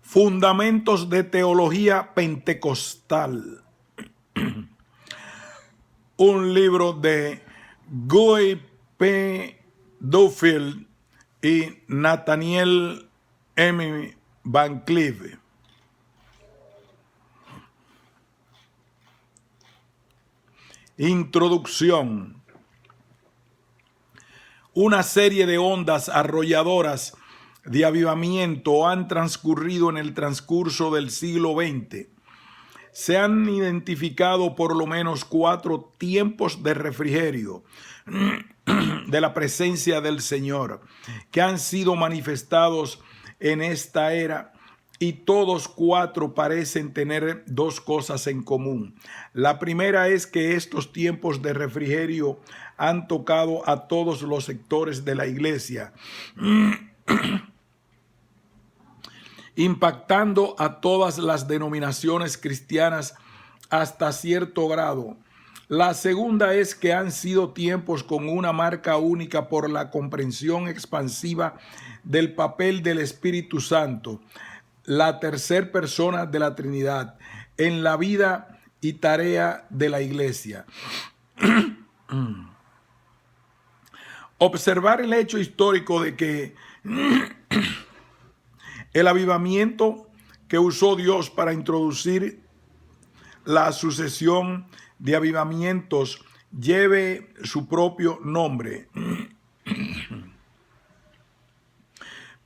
Fundamentos de Teología Pentecostal. Un libro de Guy P. Duffield y Nathaniel M. Van Cleef. Introducción. Una serie de ondas arrolladoras de avivamiento han transcurrido en el transcurso del siglo XX. Se han identificado por lo menos 4 tiempos de refrigerio de la presencia del Señor que han sido manifestados en esta era, y todos 4 parecen tener 2 cosas en común. La primera es que estos tiempos de refrigerio han tocado a todos los sectores de la iglesia, impactando a todas las denominaciones cristianas hasta cierto grado. La segunda es que han sido tiempos con una marca única por la comprensión expansiva del papel del Espíritu Santo, la tercera persona de la Trinidad, en la vida y tarea de la iglesia. Observar el hecho histórico de que el avivamiento que usó Dios para introducir la sucesión de avivamientos lleve su propio nombre,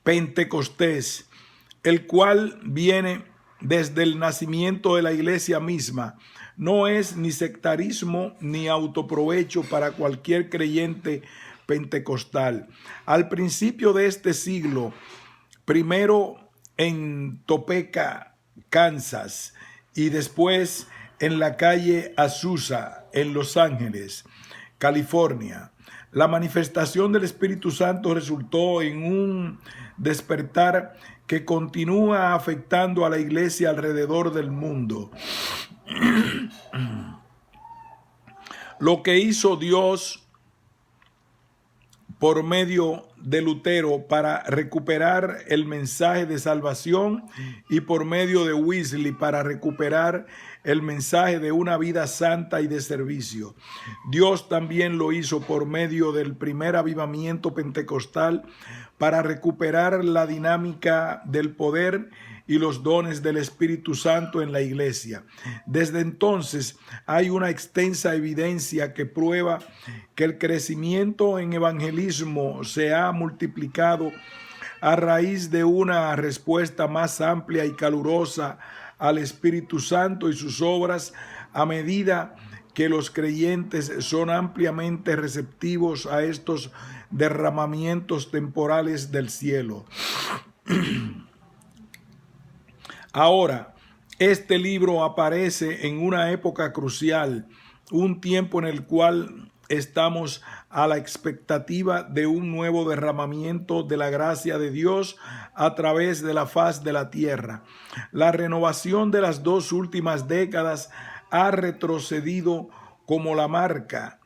Pentecostés, el cual viene desde el nacimiento de la iglesia misma. No es ni sectarismo ni autoprovecho para cualquier creyente pentecostal. Al principio de este siglo, primero en Topeka, Kansas, y después en la calle Azusa, en Los Ángeles, California, la manifestación del Espíritu Santo resultó en un despertar que continúa afectando a la iglesia alrededor del mundo. Lo que hizo Dios por medio de Lutero para recuperar el mensaje de salvación, y por medio de Wesley para recuperar el mensaje de una vida santa y de servicio. Dios también lo hizo por medio del primer avivamiento pentecostal para recuperar la dinámica del poder y los dones del Espíritu Santo en la iglesia. Desde entonces hay una extensa evidencia que prueba que el crecimiento en evangelismo se ha multiplicado a raíz de una respuesta más amplia y calurosa al Espíritu Santo y sus obras, a medida que los creyentes son ampliamente receptivos a estos derramamientos temporales del cielo. Ahora, este libro aparece en una época crucial, un tiempo en el cual estamos a la expectativa de un nuevo derramamiento de la gracia de Dios a través de la faz de la tierra. La renovación de las 2 últimas décadas ha retrocedido como la marca,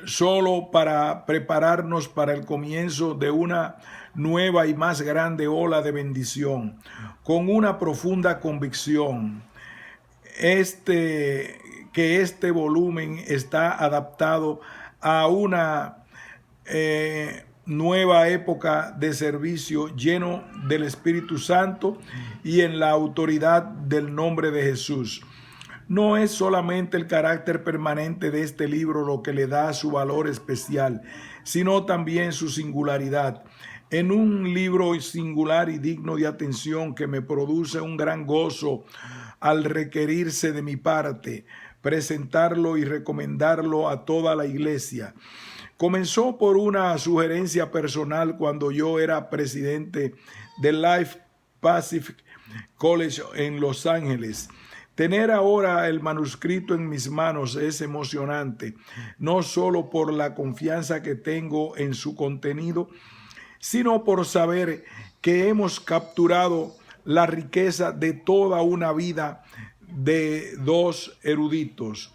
solo para prepararnos para el comienzo de una nueva y más grande ola de bendición, con una profunda convicción que este volumen está adaptado a una nueva época de servicio lleno del Espíritu Santo y en la autoridad del nombre de Jesús. No es solamente el carácter permanente de este libro lo que le da su valor especial, sino también su singularidad. En un libro singular y digno de atención que me produce un gran gozo al requerirse de mi parte presentarlo y recomendarlo a toda la iglesia. Comenzó por una sugerencia personal cuando yo era presidente del Life Pacific College en Los Ángeles. Tener ahora el manuscrito en mis manos es emocionante, no solo por la confianza que tengo en su contenido, sino por saber que hemos capturado la riqueza de toda una vida de 2 eruditos.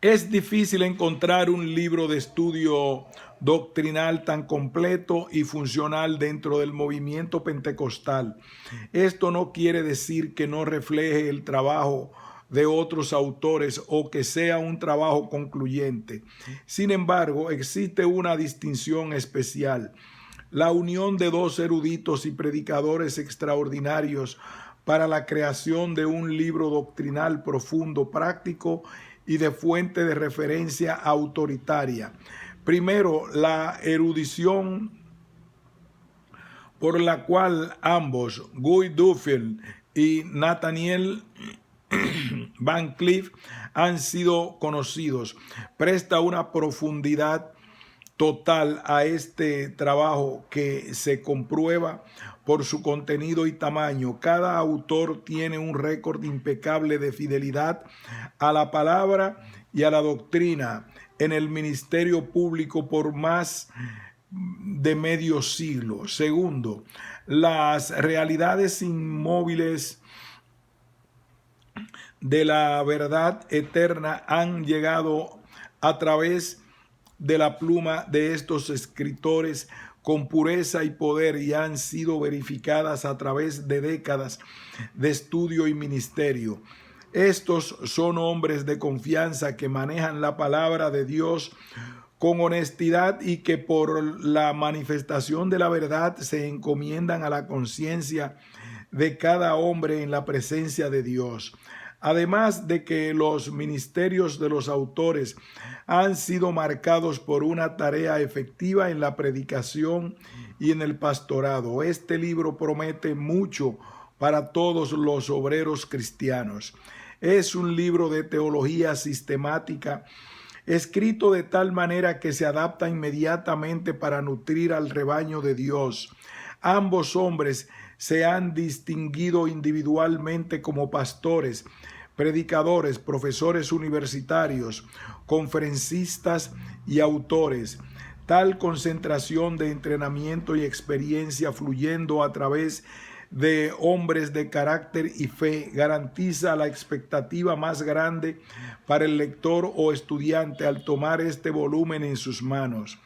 Es difícil encontrar un libro de estudio doctrinal tan completo y funcional dentro del movimiento pentecostal. Esto no quiere decir que no refleje el trabajo de otros autores o que sea un trabajo concluyente. Sin embargo, existe una distinción especial: la unión de dos eruditos y predicadores extraordinarios para la creación de un libro doctrinal profundo, práctico y de fuente de referencia autoritaria. Primero, la erudición por la cual ambos, Guy Duffield y Nathaniel Van Cliff, han sido conocidos, presta una profundidad total a este trabajo que se comprueba por su contenido y tamaño. Cada autor tiene un récord impecable de fidelidad a la palabra y a la doctrina en el ministerio público por más de medio siglo. Segundo, las realidades inmóviles de la verdad eterna han llegado a través de la pluma de estos escritores con pureza y poder y han sido verificadas a través de décadas de estudio y ministerio. Estos son hombres de confianza que manejan la palabra de Dios con honestidad y que por la manifestación de la verdad se encomiendan a la conciencia de cada hombre en la presencia de Dios. Además de que los ministerios de los autores han sido marcados por una tarea efectiva en la predicación y en el pastorado. Este libro promete mucho para todos los obreros cristianos. Es un libro de teología sistemática, escrito de tal manera que se adapta inmediatamente para nutrir al rebaño de Dios. Ambos hombres se han distinguido individualmente como pastores, predicadores, profesores universitarios, conferencistas y autores. Tal concentración de entrenamiento y experiencia fluyendo a través de hombres de carácter y fe garantiza la expectativa más grande para el lector o estudiante al tomar este volumen en sus manos.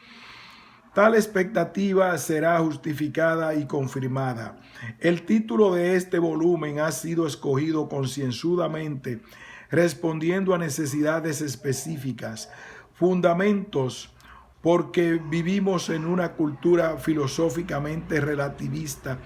Tal expectativa será justificada y confirmada. El título de este volumen ha sido escogido concienzudamente, respondiendo a necesidades específicas, fundamentos, porque vivimos en una cultura filosóficamente relativista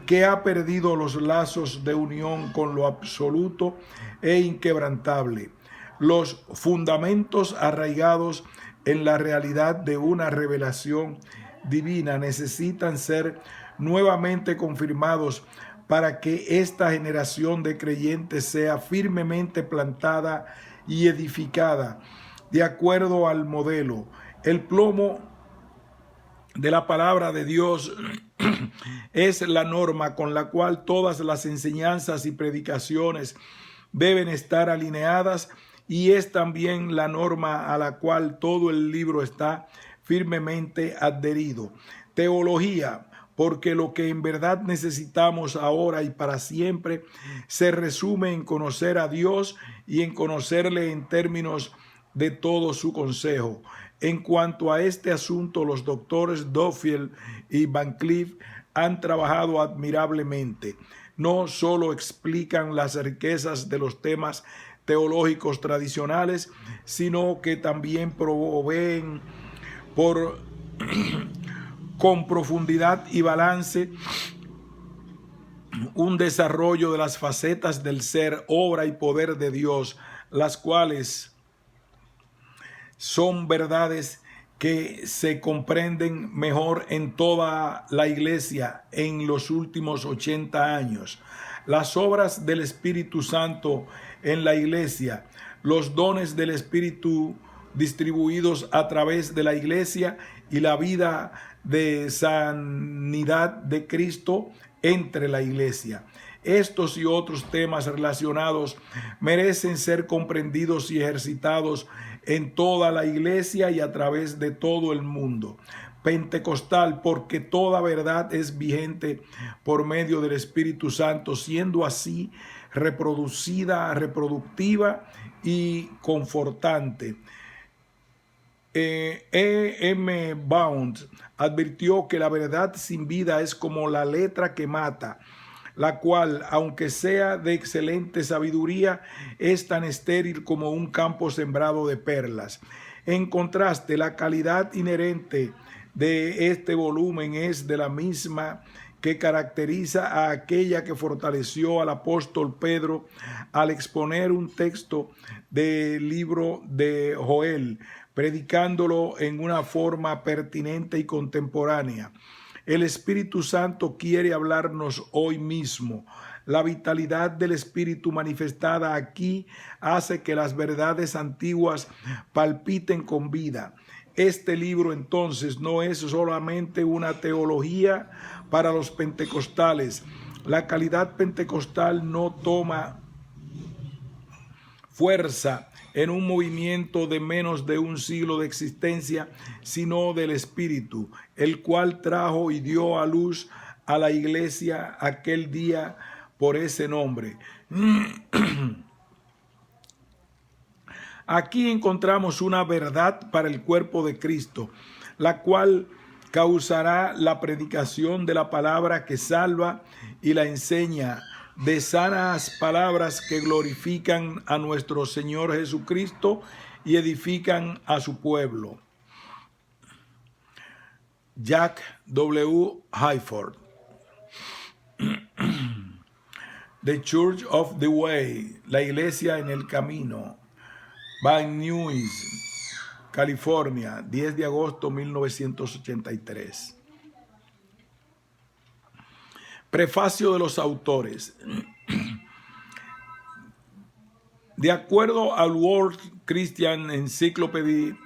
que ha perdido los lazos de unión con lo absoluto e inquebrantable. Los fundamentos arraigados en la realidad de una revelación divina necesitan ser nuevamente confirmados para que esta generación de creyentes sea firmemente plantada y edificada de acuerdo al modelo. El plomo de la palabra de Dios es la norma con la cual todas las enseñanzas y predicaciones deben estar alineadas y es también la norma a la cual todo el libro está firmemente adherido. Teología, porque lo que en verdad necesitamos ahora y para siempre se resume en conocer a Dios y en conocerle en términos de todo su consejo. En cuanto a este asunto, los doctores Duffield y Van Cliff han trabajado admirablemente. No solo explican las riquezas de los temas teológicos tradicionales, sino que también proveen con profundidad y balance un desarrollo de las facetas del ser, obra y poder de Dios, las cuales son verdades que se comprenden mejor en toda la iglesia en los últimos 80 años. Las obras del Espíritu Santo en la iglesia, los dones del Espíritu distribuidos a través de la iglesia y la vida de sanidad de Cristo entre la iglesia. Estos y otros temas relacionados merecen ser comprendidos y ejercitados en toda la iglesia y a través de todo el mundo pentecostal, porque toda verdad es vigente por medio del Espíritu Santo. Siendo así, reproductiva y confortante. M. Bounds advirtió que la verdad sin vida es como la letra que mata, la cual, aunque sea de excelente sabiduría, es tan estéril como un campo sembrado de perlas. En contraste, la calidad inherente de este volumen es de la misma que caracteriza a aquella que fortaleció al apóstol Pedro al exponer un texto del libro de Joel, predicándolo en una forma pertinente y contemporánea. El Espíritu Santo quiere hablarnos hoy mismo. La vitalidad del Espíritu manifestada aquí hace que las verdades antiguas palpiten con vida. Este libro entonces no es solamente una teología para los pentecostales. La calidad pentecostal no toma fuerza en un movimiento de menos de un siglo de existencia, sino del Espíritu, el cual trajo y dio a luz a la iglesia aquel día por ese nombre. Aquí encontramos una verdad para el cuerpo de Cristo, la cual causará la predicación de la palabra que salva y la enseña, de sanas palabras que glorifican a nuestro Señor Jesucristo y edifican a su pueblo. Jack W. Hayford. The Church of the Way, la iglesia en el camino. Van Nuys, California, 10 de agosto de 1983. Prefacio de los autores. De acuerdo al World Christian Encyclopedia,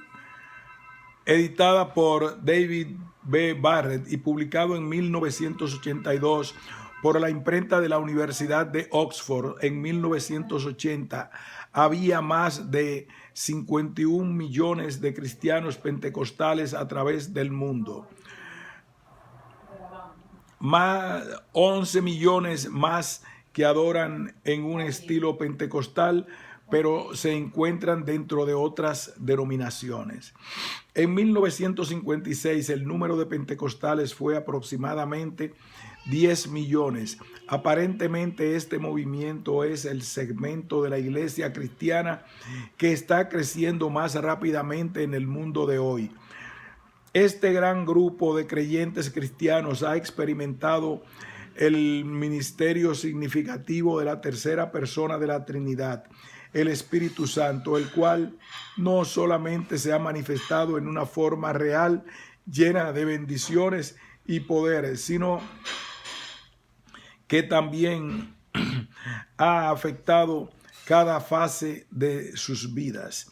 editada por David B. Barrett y publicado en 1982 por la imprenta de la Universidad de Oxford en 1980, había más de 51 millones de cristianos pentecostales a través del mundo. Más 11 millones más que adoran en un estilo pentecostal, pero se encuentran dentro de otras denominaciones. En 1956 el número de pentecostales fue aproximadamente 10 millones. Aparentemente este movimiento es el segmento de la iglesia cristiana que está creciendo más rápidamente en el mundo de hoy. Este gran grupo de creyentes cristianos ha experimentado el ministerio significativo de la tercera persona de la Trinidad, el Espíritu Santo, el cual no solamente se ha manifestado en una forma real, llena de bendiciones y poderes, sino que también ha afectado cada fase de sus vidas.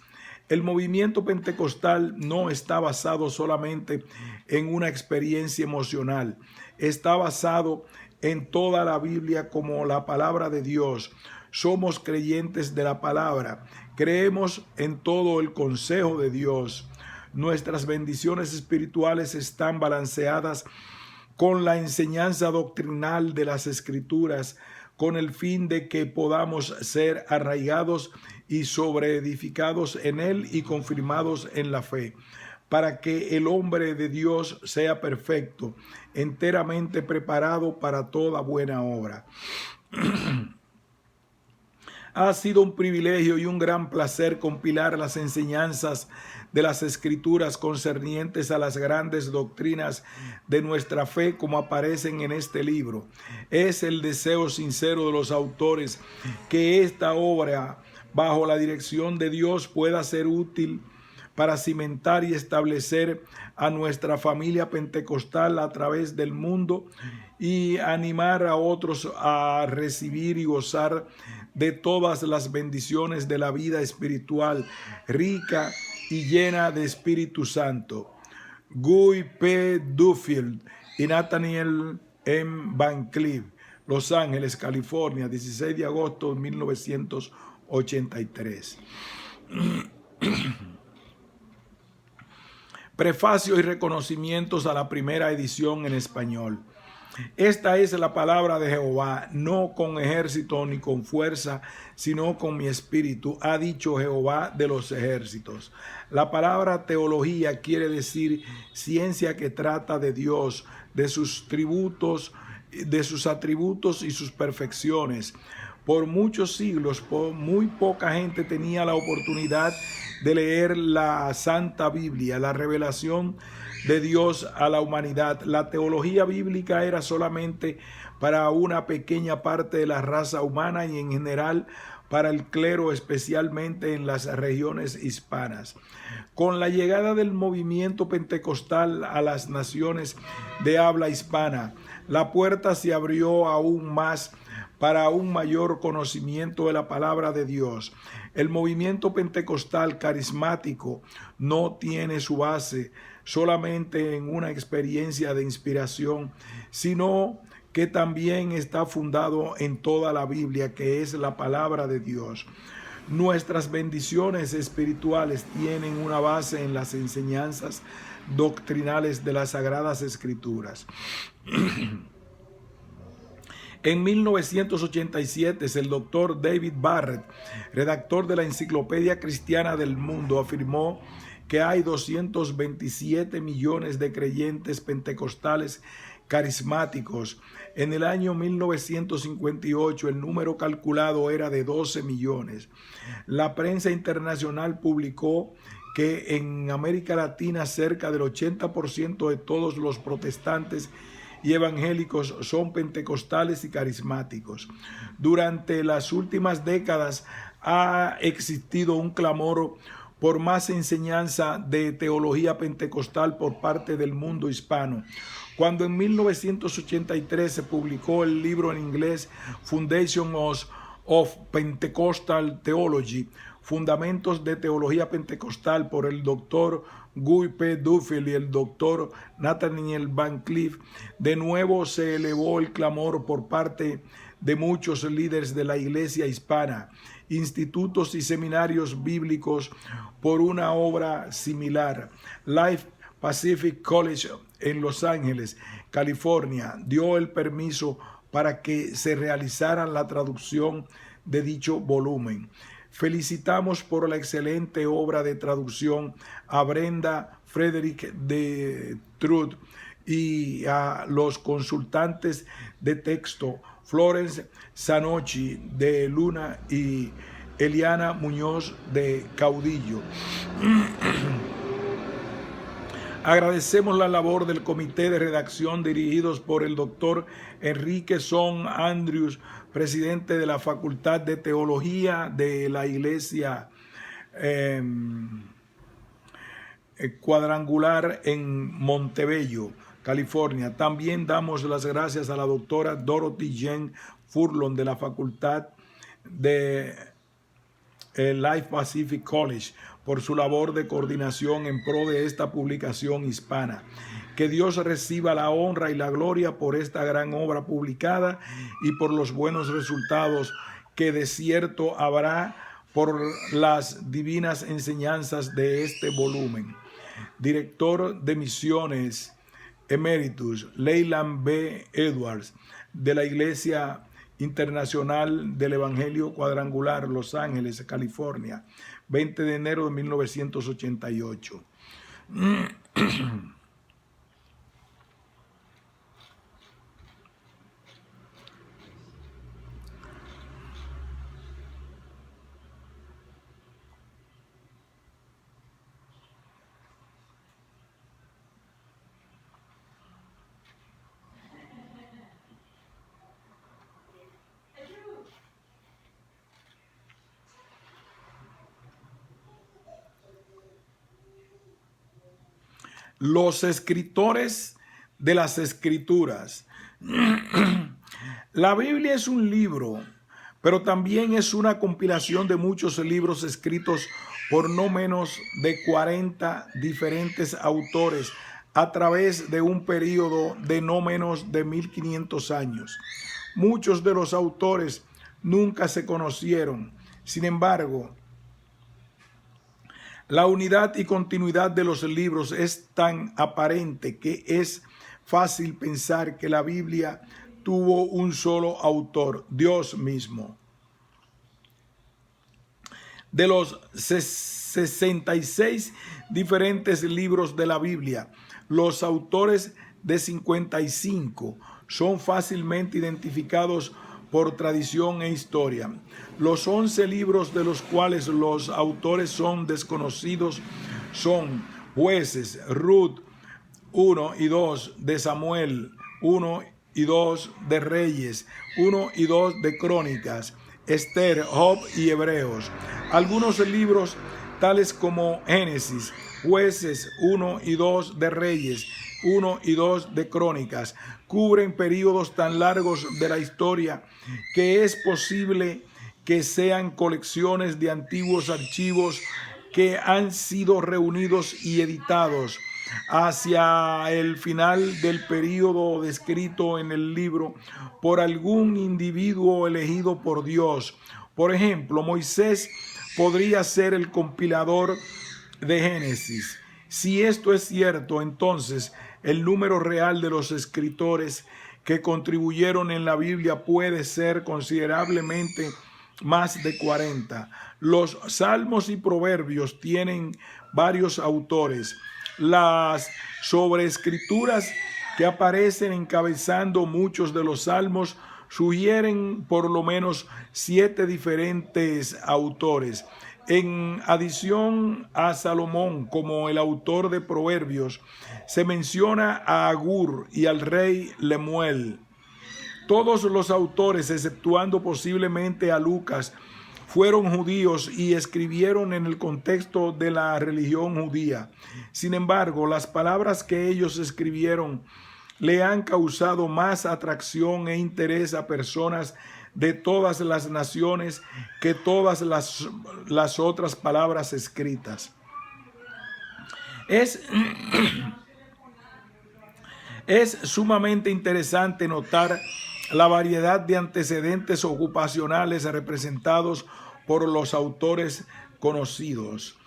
El movimiento pentecostal no está basado solamente en una experiencia emocional, está basado en toda la Biblia como la palabra de Dios. Somos creyentes de la palabra, creemos en todo el consejo de Dios. Nuestras bendiciones espirituales están balanceadas con la enseñanza doctrinal de las Escrituras, con el fin de que podamos ser arraigados y sobreedificados en él y confirmados en la fe, para que el hombre de Dios sea perfecto, enteramente preparado para toda buena obra. Ha sido un privilegio y un gran placer compilar las enseñanzas de las Escrituras concernientes a las grandes doctrinas de nuestra fe como aparecen en este libro. Es el deseo sincero de los autores que esta obra, bajo la dirección de Dios, pueda ser útil para cimentar y establecer a nuestra familia pentecostal a través del mundo y animar a otros a recibir y gozar de todas las bendiciones de la vida espiritual rica y llena de Espíritu Santo. Guy P. Duffield y Nathaniel M. Van Cleef, Los Ángeles, California, 16 de agosto de 1983. Prefacio y reconocimientos a la primera edición en español. Esta es la palabra de Jehová, no con ejército ni con fuerza, sino con mi espíritu, ha dicho Jehová de los ejércitos. La palabra teología quiere decir ciencia que trata de Dios, de sus atributos y sus perfecciones. Por muchos siglos, muy poca gente tenía la oportunidad de leer la Santa Biblia, la revelación de Dios a la humanidad. La teología bíblica era solamente para una pequeña parte de la raza humana y en general para el clero, especialmente en las regiones hispanas. Con la llegada del movimiento pentecostal a las naciones de habla hispana, la puerta se abrió aún más para un mayor conocimiento de la palabra de Dios. El movimiento pentecostal carismático no tiene su base solamente en una experiencia de inspiración, sino que también está fundado en toda la Biblia, que es la palabra de Dios. Nuestras bendiciones espirituales tienen una base en las enseñanzas doctrinales de las Sagradas Escrituras. En 1987, el doctor David Barrett, redactor de la Enciclopedia Cristiana del Mundo, afirmó que hay 227 millones de creyentes pentecostales carismáticos. En el año 1958 el número calculado era de 12 millones. La prensa internacional publicó que en América Latina cerca del 80% de todos los protestantes y evangélicos son pentecostales y carismáticos. Durante las últimas décadas ha existido un clamor por más enseñanza de teología pentecostal por parte del mundo hispano. Cuando en 1983 se publicó el libro en inglés Foundations of Pentecostal Theology, Fundamentos de Teología Pentecostal, por el doctor Guy P. Duffield y el doctor Nathaniel Van Cliff, de nuevo se elevó el clamor por parte de muchos líderes de la iglesia hispana, institutos y seminarios bíblicos por una obra similar. Life Pacific College en Los Ángeles, California, dio el permiso para que se realizara la traducción de dicho volumen. Felicitamos por la excelente obra de traducción a Brenda Frederick de Truth y a los consultantes de texto Florence Sanochi de Luna y Eliana Muñoz de Caudillo. Agradecemos la labor del comité de redacción dirigidos por el doctor Enrique Son Andrews, presidente de la Facultad de Teología de la Iglesia Cuadrangular en Montebello, California. También damos las gracias a la doctora Dorothy Jane Furlong de la Facultad de Life Pacific College por su labor de coordinación en pro de esta publicación hispana. Que Dios reciba la honra y la gloria por esta gran obra publicada y por los buenos resultados que de cierto habrá por las divinas enseñanzas de este volumen. Director de Misiones Emeritus, Leyland B. Edwards, de la Iglesia Internacional del Evangelio Cuadrangular, Los Ángeles, California, 20 de enero de 1988. Los escritores de las Escrituras. La Biblia es un libro, pero también es una compilación de muchos libros escritos por no menos de 40 diferentes autores a través de un periodo de no menos de 1500 años. Muchos de los autores nunca se conocieron. Sin embargo, la unidad y continuidad de los libros es tan aparente que es fácil pensar que la Biblia tuvo un solo autor, Dios mismo. De los 66 diferentes libros de la Biblia, los autores de 55 son fácilmente identificados por tradición e historia. Los 11 libros de los cuales los autores son desconocidos son Jueces, Ruth 1 y 2, de Samuel 1 y 2, de Reyes 1 y 2, de Crónicas, Esther, Job y Hebreos. Algunos libros tales como Génesis, Jueces 1 y 2, de Reyes 1 y 2, de Crónicas, cubren periodos tan largos de la historia que es posible que sean colecciones de antiguos archivos que han sido reunidos y editados hacia el final del período descrito en el libro por algún individuo elegido por Dios. Por ejemplo, Moisés podría ser el compilador de Génesis. Si esto es cierto, entonces el número real de los escritores que contribuyeron en la Biblia puede ser considerablemente más de 40. Los Salmos y Proverbios tienen varios autores. Las sobreescrituras que aparecen encabezando muchos de los salmos sugieren por lo menos 7 diferentes autores. En adición a Salomón como el autor de Proverbios, se menciona a Agur y al rey Lemuel. Todos los autores, exceptuando posiblemente a Lucas, fueron judíos y escribieron en el contexto de la religión judía. Sin embargo, las palabras que ellos escribieron le han causado más atracción e interés a personas de todas las naciones que todas las otras palabras escritas. Es sumamente interesante notar la variedad de antecedentes ocupacionales representados por los autores conocidos.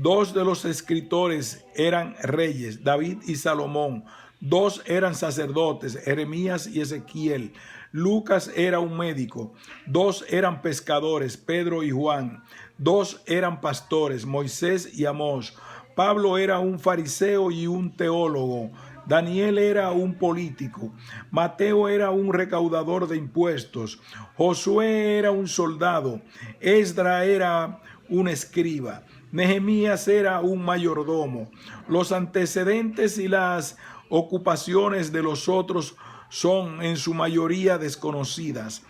2 de los escritores eran reyes, David y Salomón. 2 eran sacerdotes, Jeremías y Ezequiel. Lucas era un médico. 2 eran pescadores, Pedro y Juan. 2 eran pastores, Moisés y Amós. Pablo era un fariseo y un teólogo. Daniel era un político. Mateo era un recaudador de impuestos. Josué era un soldado. Esdra era un escriba. Nehemías era un mayordomo. Los antecedentes y las ocupaciones de los otros son en su mayoría desconocidas.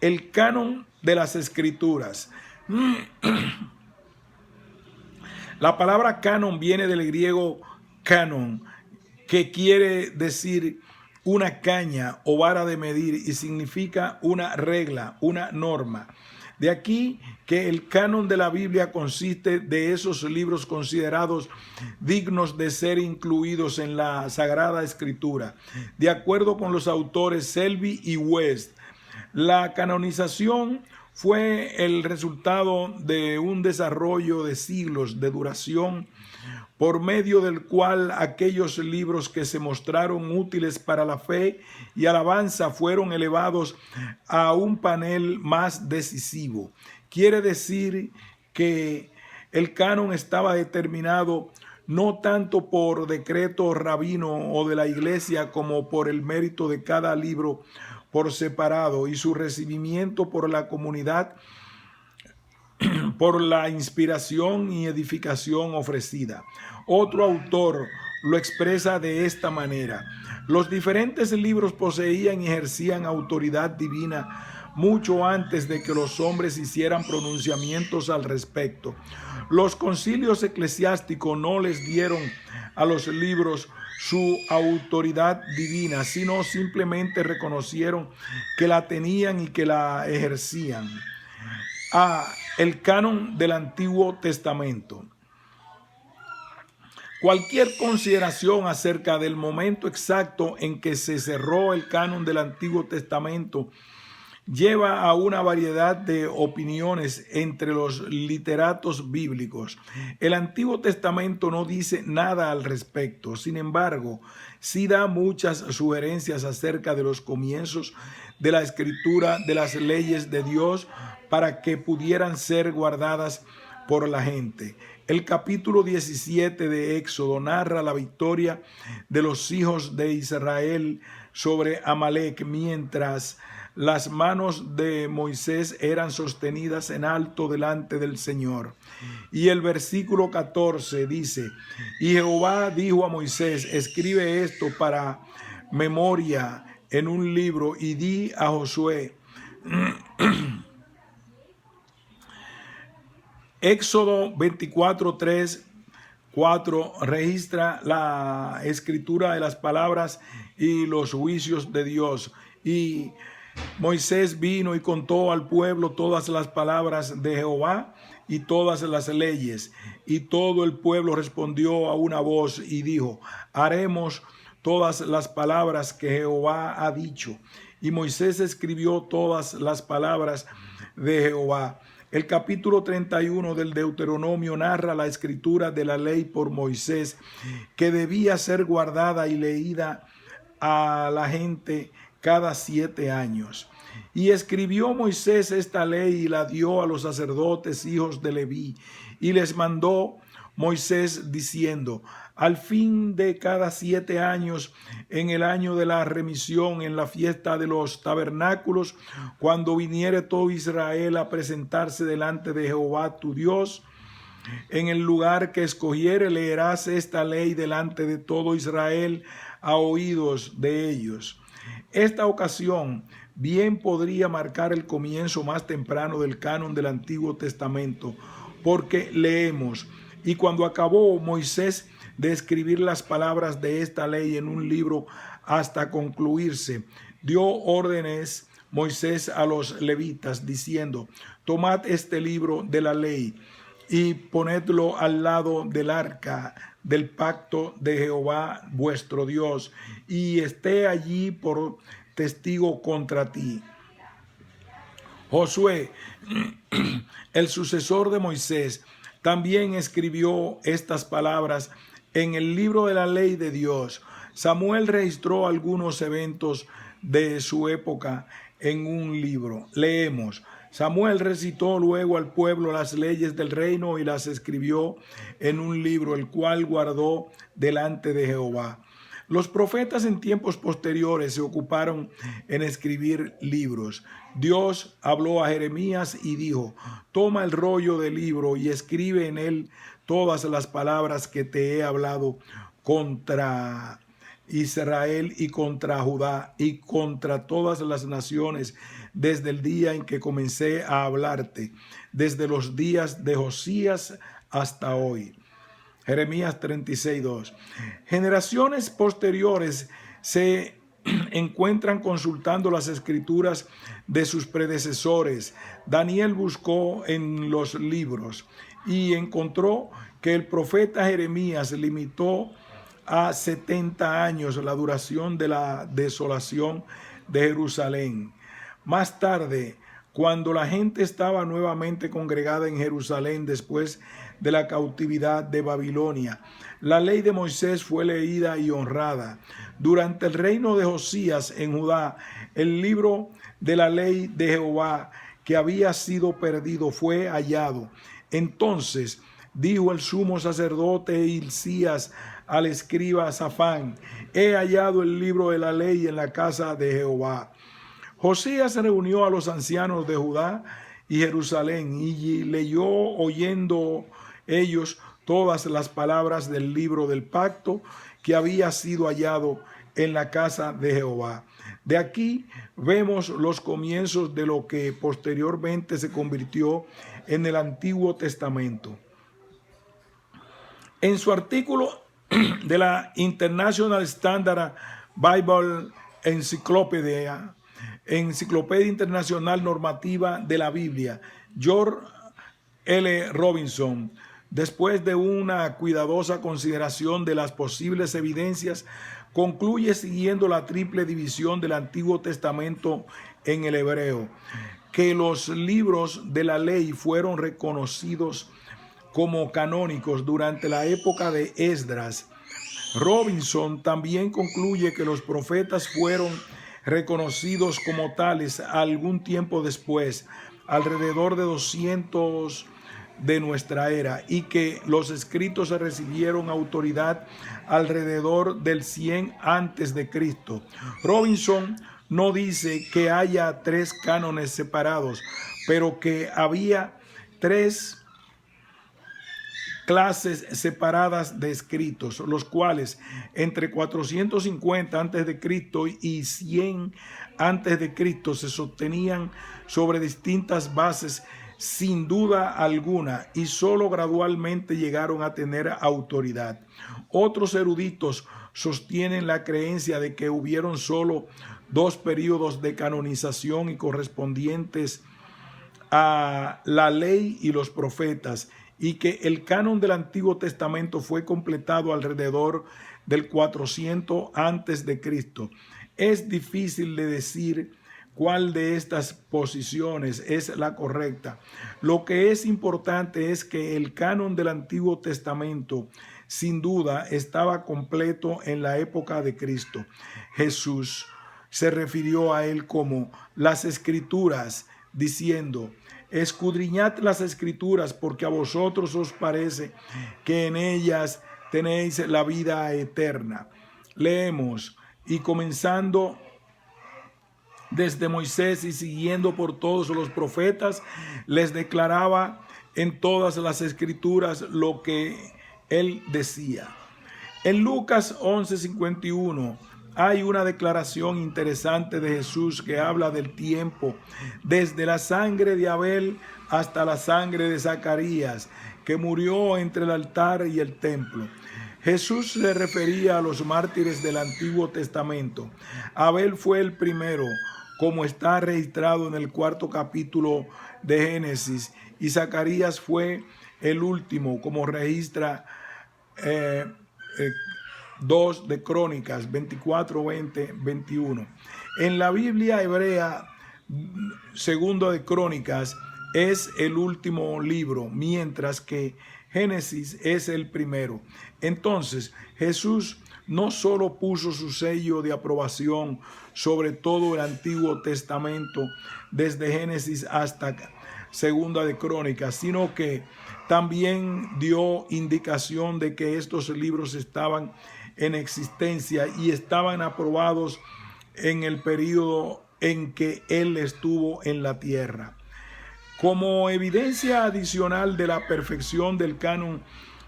El canon de las escrituras. La palabra canon viene del griego canon, que quiere decir una caña o vara de medir y significa una regla, una norma. De aquí que el canon de la Biblia consiste de esos libros considerados dignos de ser incluidos en la Sagrada Escritura. De acuerdo con los autores Selby y West, la canonización fue el resultado de un desarrollo de siglos de duración, por medio del cual aquellos libros que se mostraron útiles para la fe y alabanza fueron elevados a un panel más decisivo. Quiere decir que el canon estaba determinado no tanto por decreto rabino o de la iglesia como por el mérito de cada libro por separado y su recibimiento por la comunidad por la inspiración y edificación ofrecida. Otro autor lo expresa de esta manera: los diferentes libros poseían y ejercían autoridad divina mucho antes de que los hombres hicieran pronunciamientos al respecto. Los concilios eclesiásticos no les dieron a los libros su autoridad divina, sino simplemente reconocieron que la tenían y que la ejercían. El canon del Antiguo Testamento. Cualquier consideración acerca del momento exacto en que se cerró el canon del Antiguo Testamento lleva a una variedad de opiniones entre los literatos bíblicos. El Antiguo Testamento no dice nada al respecto. Sin embargo, sí da muchas sugerencias acerca de los comienzos de la escritura de las leyes de Dios para que pudieran ser guardadas por la gente. El capítulo 17 de Éxodo narra la victoria de los hijos de Israel sobre Amalek mientras las manos de Moisés eran sostenidas en alto delante del Señor. Y el versículo 14 dice: y Jehová dijo a Moisés, escribe esto para memoria en un libro y di a Josué. Éxodo 24, 3, 4 registra la escritura de las palabras y los juicios de Dios. Y Moisés vino y contó al pueblo todas las palabras de Jehová y todas las leyes. Y todo el pueblo respondió a una voz y dijo: haremos todas las palabras que Jehová ha dicho. Y Moisés escribió todas las palabras de Jehová. El capítulo 31 del Deuteronomio narra la escritura de la ley por Moisés, que debía ser guardada y leída a la gente cada 7 años. Y escribió Moisés esta ley y la dio a los sacerdotes hijos de Leví, y les mandó Moisés diciendo: al fin de cada 7 años, en el año de la remisión, en la fiesta de los tabernáculos, cuando viniere todo Israel a presentarse delante de Jehová tu Dios, en el lugar que escogiere, leerás esta ley delante de todo Israel a oídos de ellos. Esta ocasión bien podría marcar el comienzo más temprano del canon del Antiguo Testamento, porque leemos: y cuando acabó Moisés de escribir las palabras de esta ley en un libro hasta concluirse, dio órdenes Moisés a los levitas diciendo: tomad este libro de la ley y ponedlo al lado del arca del pacto de Jehová vuestro Dios, y esté allí por testigo contra ti. Josué, el sucesor de Moisés, también escribió estas palabras en el libro de la ley de Dios. Samuel registró algunos eventos de su época en un libro. Leemos: Samuel recitó luego al pueblo las leyes del reino y las escribió en un libro, el cual guardó delante de Jehová. Los profetas en tiempos posteriores se ocuparon en escribir libros. Dios habló a Jeremías y dijo: toma el rollo del libro y escribe en él todas las palabras que te he hablado contra Israel y contra Judá y contra todas las naciones desde el día en que comencé a hablarte, desde los días de Josías hasta hoy. Jeremías 36:2. Generaciones posteriores se encuentran consultando las escrituras de sus predecesores. Daniel buscó en los libros y encontró que el profeta Jeremías limitó a 70 años la duración de la desolación de Jerusalén. Más tarde, cuando la gente estaba nuevamente congregada en Jerusalén después de la cautividad de Babilonia, la ley de Moisés fue leída y honrada. Durante el reino de Josías en Judá, el libro de la ley de Jehová que había sido perdido fue hallado. Entonces dijo el sumo sacerdote Hilcías al escriba Safán: he hallado el libro de la ley en la casa de Jehová. Josías reunió a los ancianos de Judá y Jerusalén y leyó oyendo ellos todas las palabras del libro del pacto que había sido hallado en la casa de Jehová. De aquí vemos los comienzos de lo que posteriormente se convirtió en el Antiguo Testamento. En su artículo de la International Standard Bible Encyclopedia, Enciclopedia Internacional Normativa de la Biblia, George L. Robinson, después de una cuidadosa consideración de las posibles evidencias, concluye siguiendo la triple división del Antiguo Testamento en el hebreo, que los libros de la ley fueron reconocidos como canónicos durante la época de Esdras, Robinson también concluye que los profetas fueron reconocidos como tales algún tiempo después, alrededor de 200 de nuestra era, y que los escritos recibieron autoridad alrededor del 100 antes de Cristo. Robinson no dice que haya tres cánones separados, pero que había tres clases separadas de escritos, los cuales entre 450 a.C. y 100 a.C. se sostenían sobre distintas bases sin duda alguna y solo gradualmente llegaron a tener autoridad. Otros eruditos sostienen la creencia de que hubieron solo dos periodos de canonización y correspondientes a la ley y los profetas, y que el canon del Antiguo Testamento fue completado alrededor del 400 antes de Cristo. Es difícil de decir cuál de estas posiciones es la correcta. Lo que es importante es que el canon del Antiguo Testamento sin duda estaba completo en la época de Cristo. Jesús se refirió a él como las Escrituras, diciendo: escudriñad las Escrituras, porque a vosotros os parece que en ellas tenéis la vida eterna. Leemos: y comenzando desde Moisés y siguiendo por todos los profetas, les declaraba en todas las Escrituras lo que él decía. En Lucas 11:51 hay una declaración interesante de Jesús que habla del tiempo, desde la sangre de Abel hasta la sangre de Zacarías, que murió entre el altar y el templo. Jesús se refería a los mártires del Antiguo Testamento. Abel fue el primero, como está registrado en el 4º capítulo de Génesis, y Zacarías fue el último, como registra 2 de Crónicas 24, 20, 21. En la Biblia hebrea, 2 de Crónicas es el último libro, mientras que Génesis es el primero. Entonces, Jesús no solo puso su sello de aprobación sobre todo el Antiguo Testamento, desde Génesis hasta 2 de Crónicas, sino que también dio indicación de que estos libros estaban en existencia y estaban aprobados en el periodo en que él estuvo en la tierra. Como evidencia adicional de la perfección del canon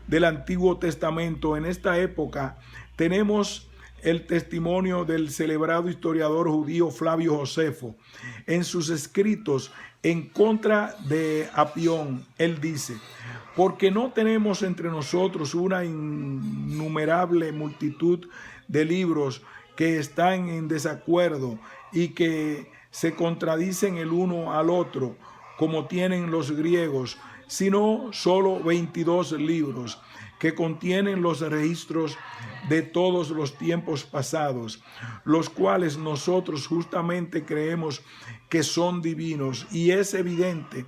del Antiguo Testamento en esta época, tenemos el testimonio del celebrado historiador judío Flavio Josefo. En sus escritos en contra de Apión, él dice: porque no tenemos entre nosotros una innumerable multitud de libros que están en desacuerdo y que se contradicen el uno al otro, como tienen los griegos, sino solo 22 libros que contienen los registros de todos los tiempos pasados, los cuales nosotros justamente creemos que son divinos, y es evidente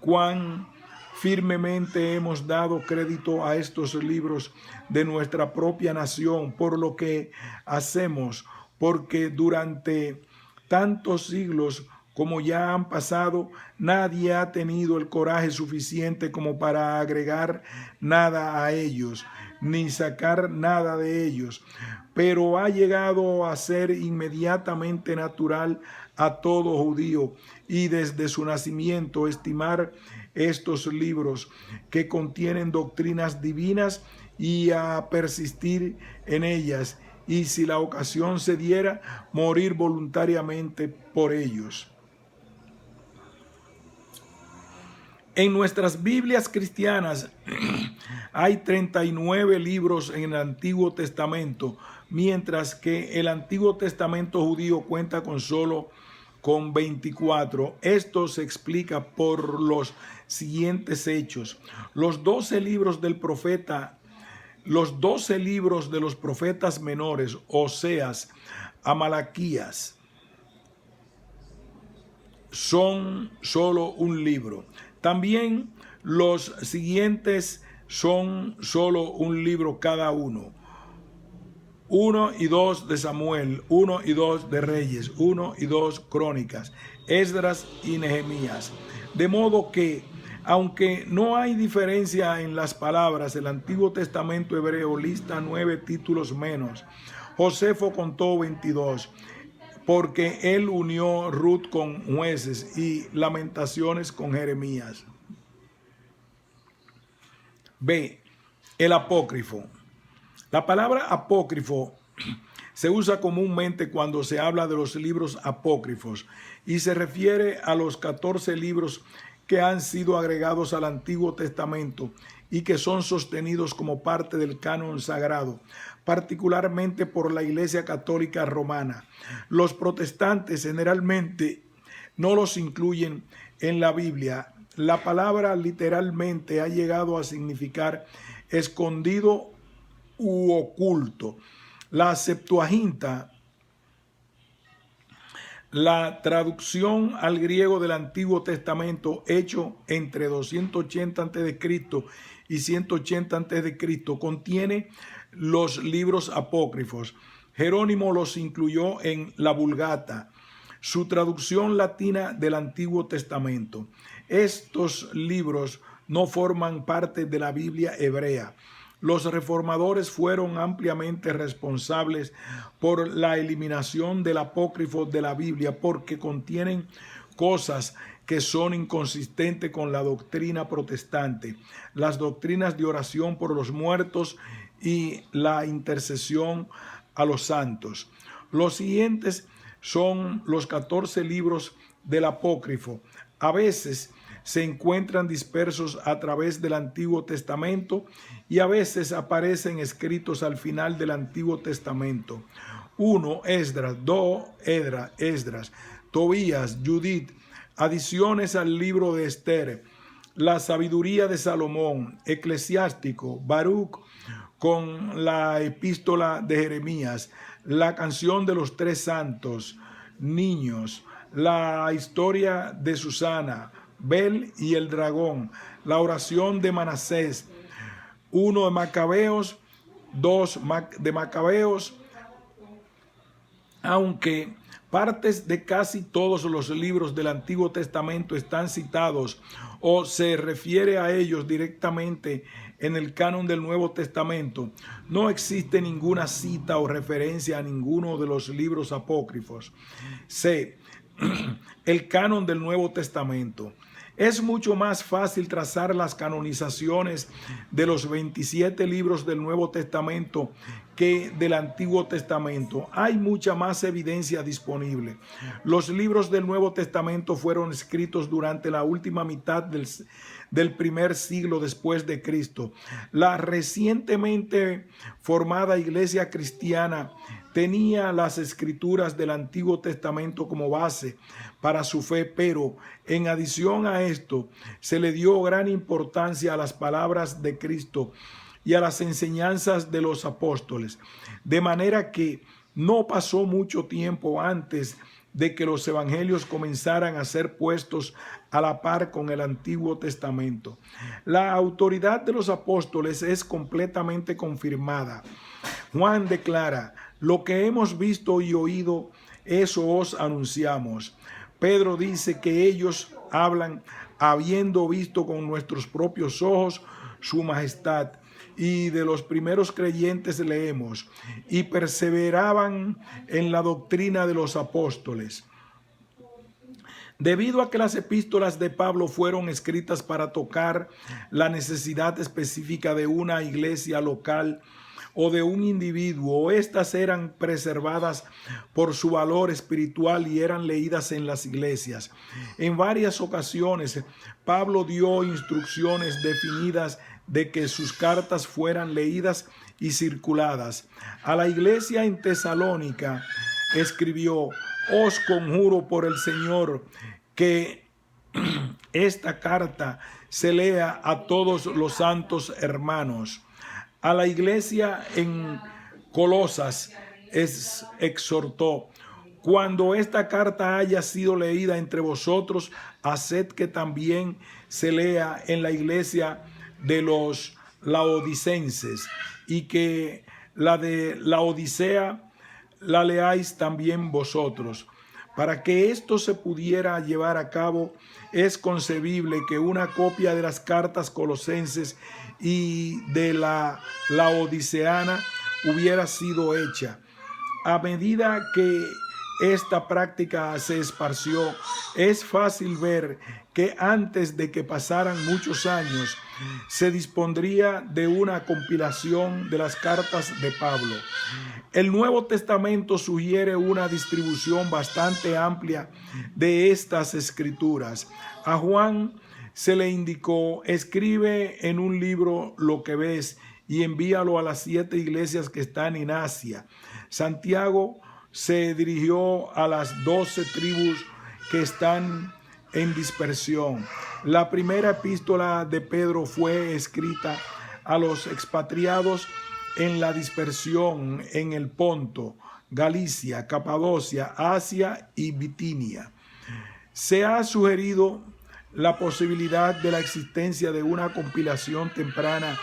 cuán firmemente hemos dado crédito a estos libros de nuestra propia nación por lo que hacemos, porque durante tantos siglos como ya han pasado, nadie ha tenido el coraje suficiente como para agregar nada a ellos, ni sacar nada de ellos, pero ha llegado a ser inmediatamente natural a todo judío y desde su nacimiento estimar estos libros que contienen doctrinas divinas y a persistir en ellas, y si la ocasión se diera, morir voluntariamente por ellos. En nuestras Biblias cristianas hay 39 libros en el Antiguo Testamento, mientras que el Antiguo Testamento judío cuenta con 24. Esto se explica por los siguientes hechos. Los 12 libros de los profetas menores, Oseas a Malaquías, son solo un libro. También los siguientes son solo un libro cada uno. 1 y 2 de Samuel, 1 y 2 de Reyes, 1 y 2 Crónicas, Esdras y Nehemías. De modo que, aunque no hay diferencia en las palabras, el Antiguo Testamento hebreo lista 9 títulos menos. Josefo contó 22, porque él unió Ruth con Jueces y Lamentaciones con Jeremías. B. El apócrifo. La palabra apócrifo se usa comúnmente cuando se habla de los libros apócrifos y se refiere a los 14 libros que han sido agregados al Antiguo Testamento y que son sostenidos como parte del canon sagrado, particularmente por la Iglesia Católica Romana. Los protestantes generalmente no los incluyen en la Biblia. La palabra literalmente ha llegado a significar escondido u oculto. La Septuaginta, la traducción al griego del Antiguo Testamento hecho entre 280 a.C. y 180 a.C., contiene los libros apócrifos. Jerónimo los incluyó en la Vulgata, su traducción latina del Antiguo Testamento. Estos libros no forman parte de la Biblia hebrea. Los reformadores fueron ampliamente responsables por la eliminación del apócrifo de la Biblia porque contienen cosas que son inconsistentes con la doctrina protestante, las doctrinas de oración por los muertos y la intercesión a los santos. Los siguientes son los 14 libros del apócrifo. A veces se encuentran dispersos a través del Antiguo Testamento y a veces aparecen escritos al final del Antiguo Testamento. 1. Esdras, 2. Esdras, Tobías, Judith, adiciones al libro de Esther, la sabiduría de Salomón, Eclesiástico, Baruch, con la epístola de Jeremías, la canción de los tres santos, niños, la historia de Susana, Bel y el dragón, la oración de Manasés, 1 de Macabeos, 2 de Macabeos, aunque partes de casi todos los libros del Antiguo Testamento están citados o se refiere a ellos directamente en el canon del Nuevo Testamento, no existe ninguna cita o referencia a ninguno de los libros apócrifos. C. El canon del Nuevo Testamento. Es mucho más fácil trazar las canonizaciones de los 27 libros del Nuevo Testamento que del Antiguo Testamento. Hay mucha más evidencia disponible. Los libros del Nuevo Testamento fueron escritos durante la última mitad del primer siglo después de Cristo. La recientemente formada Iglesia cristiana tenía las escrituras del Antiguo Testamento como base para su fe, pero en adición a esto se le dio gran importancia a las palabras de Cristo y a las enseñanzas de los apóstoles, de manera que no pasó mucho tiempo antes de que los evangelios comenzaran a ser puestos a la par con el Antiguo Testamento. La autoridad de los apóstoles es completamente confirmada. Juan declara: lo que hemos visto y oído, eso os anunciamos. Pedro dice que ellos hablan habiendo visto con nuestros propios ojos su majestad. Y de los primeros creyentes leemos: y perseveraban en la doctrina de los apóstoles. Debido a que las epístolas de Pablo fueron escritas para tocar la necesidad específica de una iglesia local o de un individuo, estas eran preservadas por su valor espiritual y eran leídas en las iglesias. En varias ocasiones, Pablo dio instrucciones definidas de que sus cartas fueran leídas y circuladas. A la iglesia en Tesalónica escribió: os conjuro por el Señor que esta carta se lea a todos los santos hermanos. A la iglesia en Colosas exhortó: cuando esta carta haya sido leída entre vosotros, haced que también se lea en la iglesia de los laodicenses y que la de la Odisea la leáis también vosotros. Para que esto se pudiera llevar a cabo, es concebible que una copia de las cartas colosenses y de la Laodiceana hubiera sido hecha. A medida que esta práctica se esparció, es fácil ver que antes de que pasaran muchos años, se dispondría de una compilación de las cartas de Pablo. El Nuevo Testamento sugiere una distribución bastante amplia de estas escrituras. A Juan se le indicó: escribe en un libro lo que ves y envíalo a las 7 iglesias que están en Asia. Santiago se dirigió a las 12 tribus que están en dispersión. La primera epístola de Pedro fue escrita a los expatriados en la dispersión en el Ponto, Galicia, Capadocia, Asia y Bitinia. Se ha sugerido la posibilidad de la existencia de una compilación temprana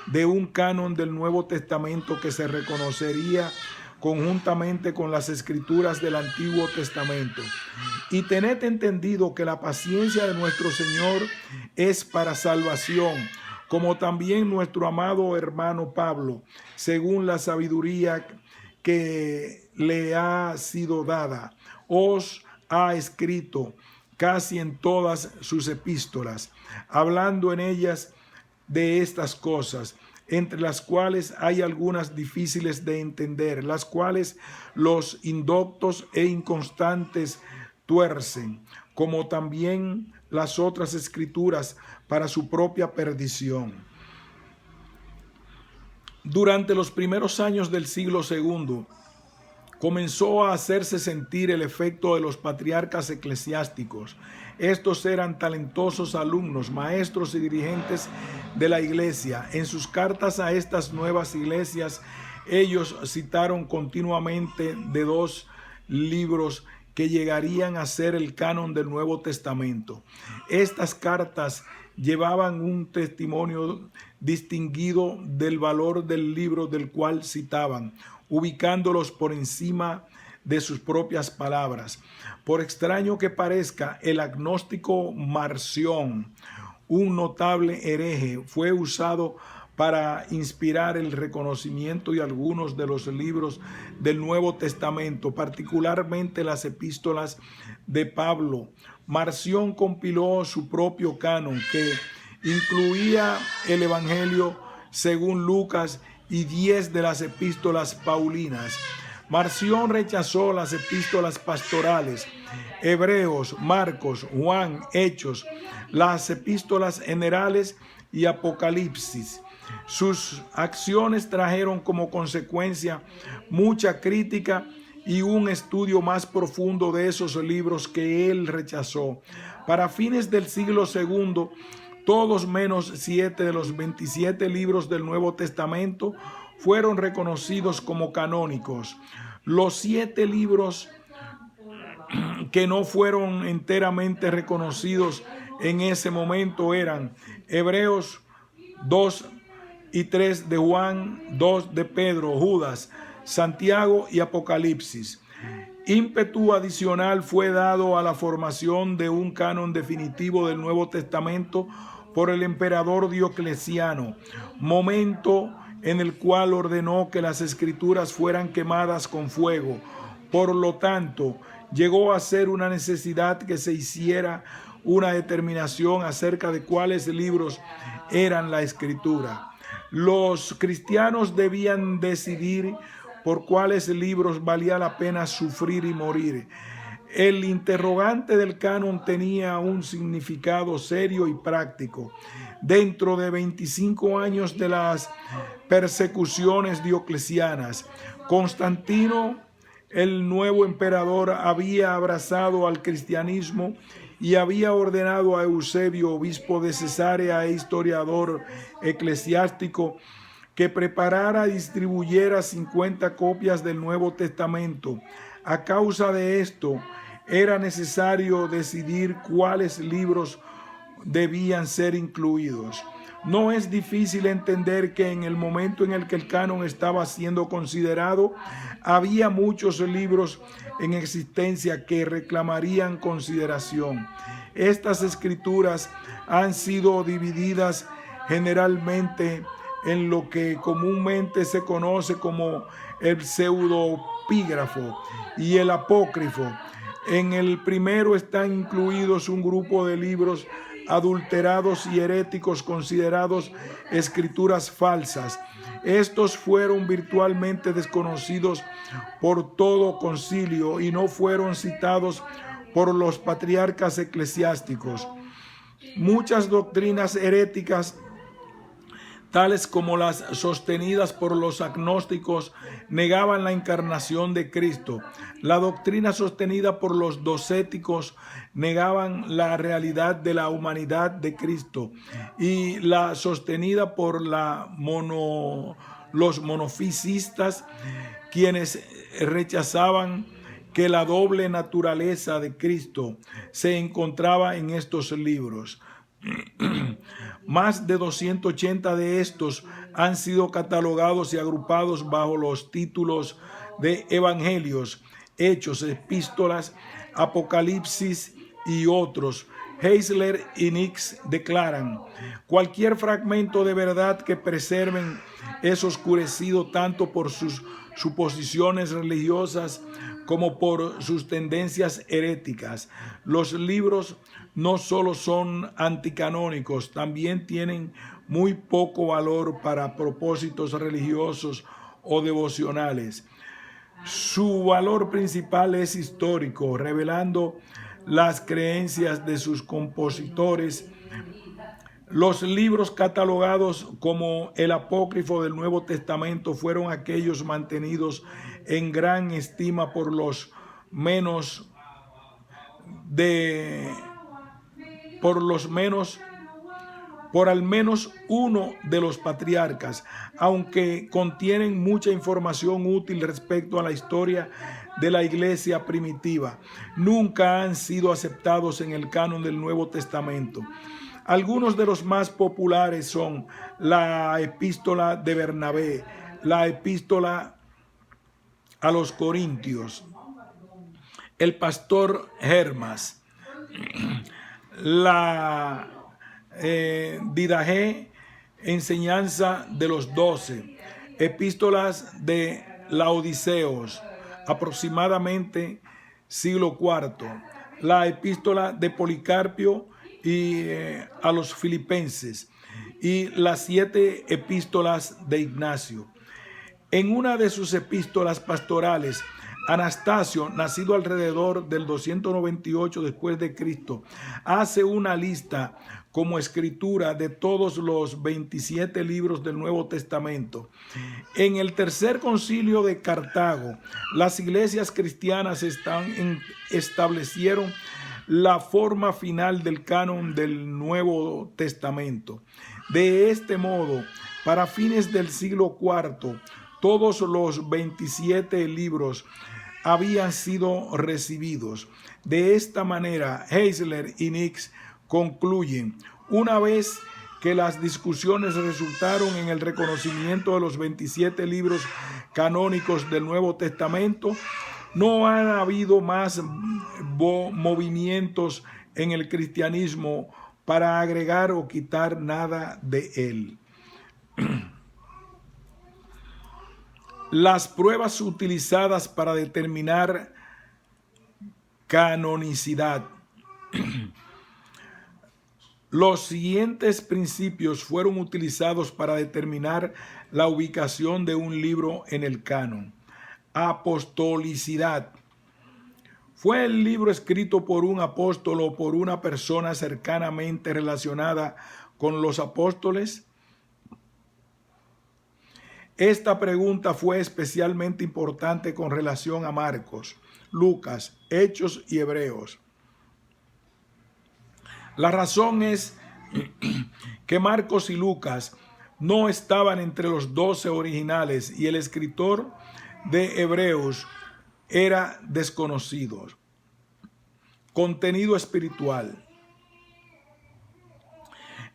de un canon del Nuevo Testamento que se reconocería conjuntamente con las escrituras del Antiguo Testamento. Y tened entendido que la paciencia de nuestro Señor es para salvación, como también nuestro amado hermano Pablo, según la sabiduría que le ha sido dada, os ha escrito casi en todas sus epístolas, hablando en ellas de estas cosas, entre las cuales hay algunas difíciles de entender, las cuales los indoctos e inconstantes tuercen, como también las otras escrituras para su propia perdición. Durante los primeros años del siglo II, comenzó a hacerse sentir el efecto de los patriarcas eclesiásticos. Estos eran talentosos alumnos, maestros y dirigentes de la iglesia. En sus cartas a estas nuevas iglesias, ellos citaron continuamente de 2 libros que llegarían a ser el canon del Nuevo Testamento. Estas cartas llevaban un testimonio distinguido del valor del libro del cual citaban, ubicándolos por encima de sus propias palabras. Por extraño que parezca, el agnóstico Marción, un notable hereje, fue usado para inspirar el reconocimiento de algunos de los libros del Nuevo Testamento, particularmente las epístolas de Pablo. Marción compiló su propio canon, que incluía el Evangelio según Lucas y 10 de las epístolas paulinas. Marción rechazó las epístolas pastorales, Hebreos, Marcos, Juan, Hechos, las epístolas generales y Apocalipsis. Sus acciones trajeron como consecuencia mucha crítica y un estudio más profundo de esos libros que él rechazó. Para fines del siglo II, todos menos 7 de los 27 libros del Nuevo Testamento fueron reconocidos como canónicos. Los 7 libros que no fueron enteramente reconocidos en ese momento eran Hebreos, 2 y 3 de Juan, 2 de Pedro, Judas, Santiago y Apocalipsis. Ímpetu adicional fue dado a la formación de un canon definitivo del Nuevo Testamento por el emperador Diocleciano, momento en el cual ordenó que las escrituras fueran quemadas con fuego. Por lo tanto, llegó a ser una necesidad que se hiciera una determinación acerca de cuáles libros eran la escritura. Los cristianos debían decidir por cuáles libros valía la pena sufrir y morir. El interrogante del canon tenía un significado serio y práctico. Dentro de 25 años de las persecuciones dioclecianas, Constantino, el nuevo emperador, había abrazado al cristianismo y había ordenado a Eusebio, obispo de Cesarea e historiador eclesiástico, que preparara y distribuyera 50 copias del Nuevo Testamento. A causa de esto, era necesario decidir cuáles libros debían ser incluidos. No es difícil entender que en el momento en el que el canon estaba siendo considerado, había muchos libros en existencia que reclamarían consideración. Estas escrituras han sido divididas generalmente en lo que comúnmente se conoce como el pseudopígrafo y el apócrifo. En el primero están incluidos un grupo de libros adulterados y heréticos considerados escrituras falsas. Estos fueron virtualmente desconocidos por todo concilio y no fueron citados por los patriarcas eclesiásticos. Muchas doctrinas heréticas, tales como las sostenidas por los agnósticos, negaban la encarnación de Cristo. La doctrina sostenida por los docéticos negaban la realidad de la humanidad de Cristo, y la sostenida por los monofisistas, quienes rechazaban que la doble naturaleza de Cristo se encontraba en estos libros. Más de 280 de estos han sido catalogados y agrupados bajo los títulos de Evangelios, Hechos, Epístolas, Apocalipsis y otros. Heisler y Nix declaran: cualquier fragmento de verdad que preserven es oscurecido tanto por sus suposiciones religiosas como por sus tendencias heréticas. Los libros no solo son anticanónicos, también tienen muy poco valor para propósitos religiosos o devocionales. Su valor principal es histórico, revelando las creencias de sus compositores. Los libros catalogados como el apócrifo del Nuevo Testamento fueron aquellos mantenidos en gran estima por por al menos uno de los patriarcas, aunque contienen mucha información útil respecto a la historia de la iglesia primitiva. Nunca han sido aceptados en el canon del Nuevo Testamento. Algunos de los más populares son la epístola de Bernabé, la epístola a los Corintios, el pastor Hermas, la Didaje, enseñanza de los 12, epístolas de Laodiceos, aproximadamente siglo IV, la epístola de Policarpio y a los filipenses, y las 7 epístolas de Ignacio. En una de sus epístolas pastorales, Anastasio, nacido alrededor del 298 después de Cristo, hace una lista como escritura de todos los 27 libros del Nuevo Testamento. En el tercer concilio de Cartago, las iglesias cristianas establecieron la forma final del canon del Nuevo Testamento. De este modo, para fines del siglo IV, todos los 27 libros habían sido recibidos. De esta manera, Heisler y Nix concluyen: una vez que las discusiones resultaron en el reconocimiento de los 27 libros canónicos del Nuevo Testamento, no han habido más movimientos en el cristianismo para agregar o quitar nada de él. Las pruebas utilizadas para determinar canonicidad. Los siguientes principios fueron utilizados para determinar la ubicación de un libro en el canon. Apostolicidad. ¿Fue el libro escrito por un apóstol o por una persona cercanamente relacionada con los apóstoles? Esta pregunta fue especialmente importante con relación a Marcos, Lucas, Hechos y Hebreos. La razón es que Marcos y Lucas no estaban entre los 12 originales y el escritor de Hebreos era desconocido. Contenido espiritual.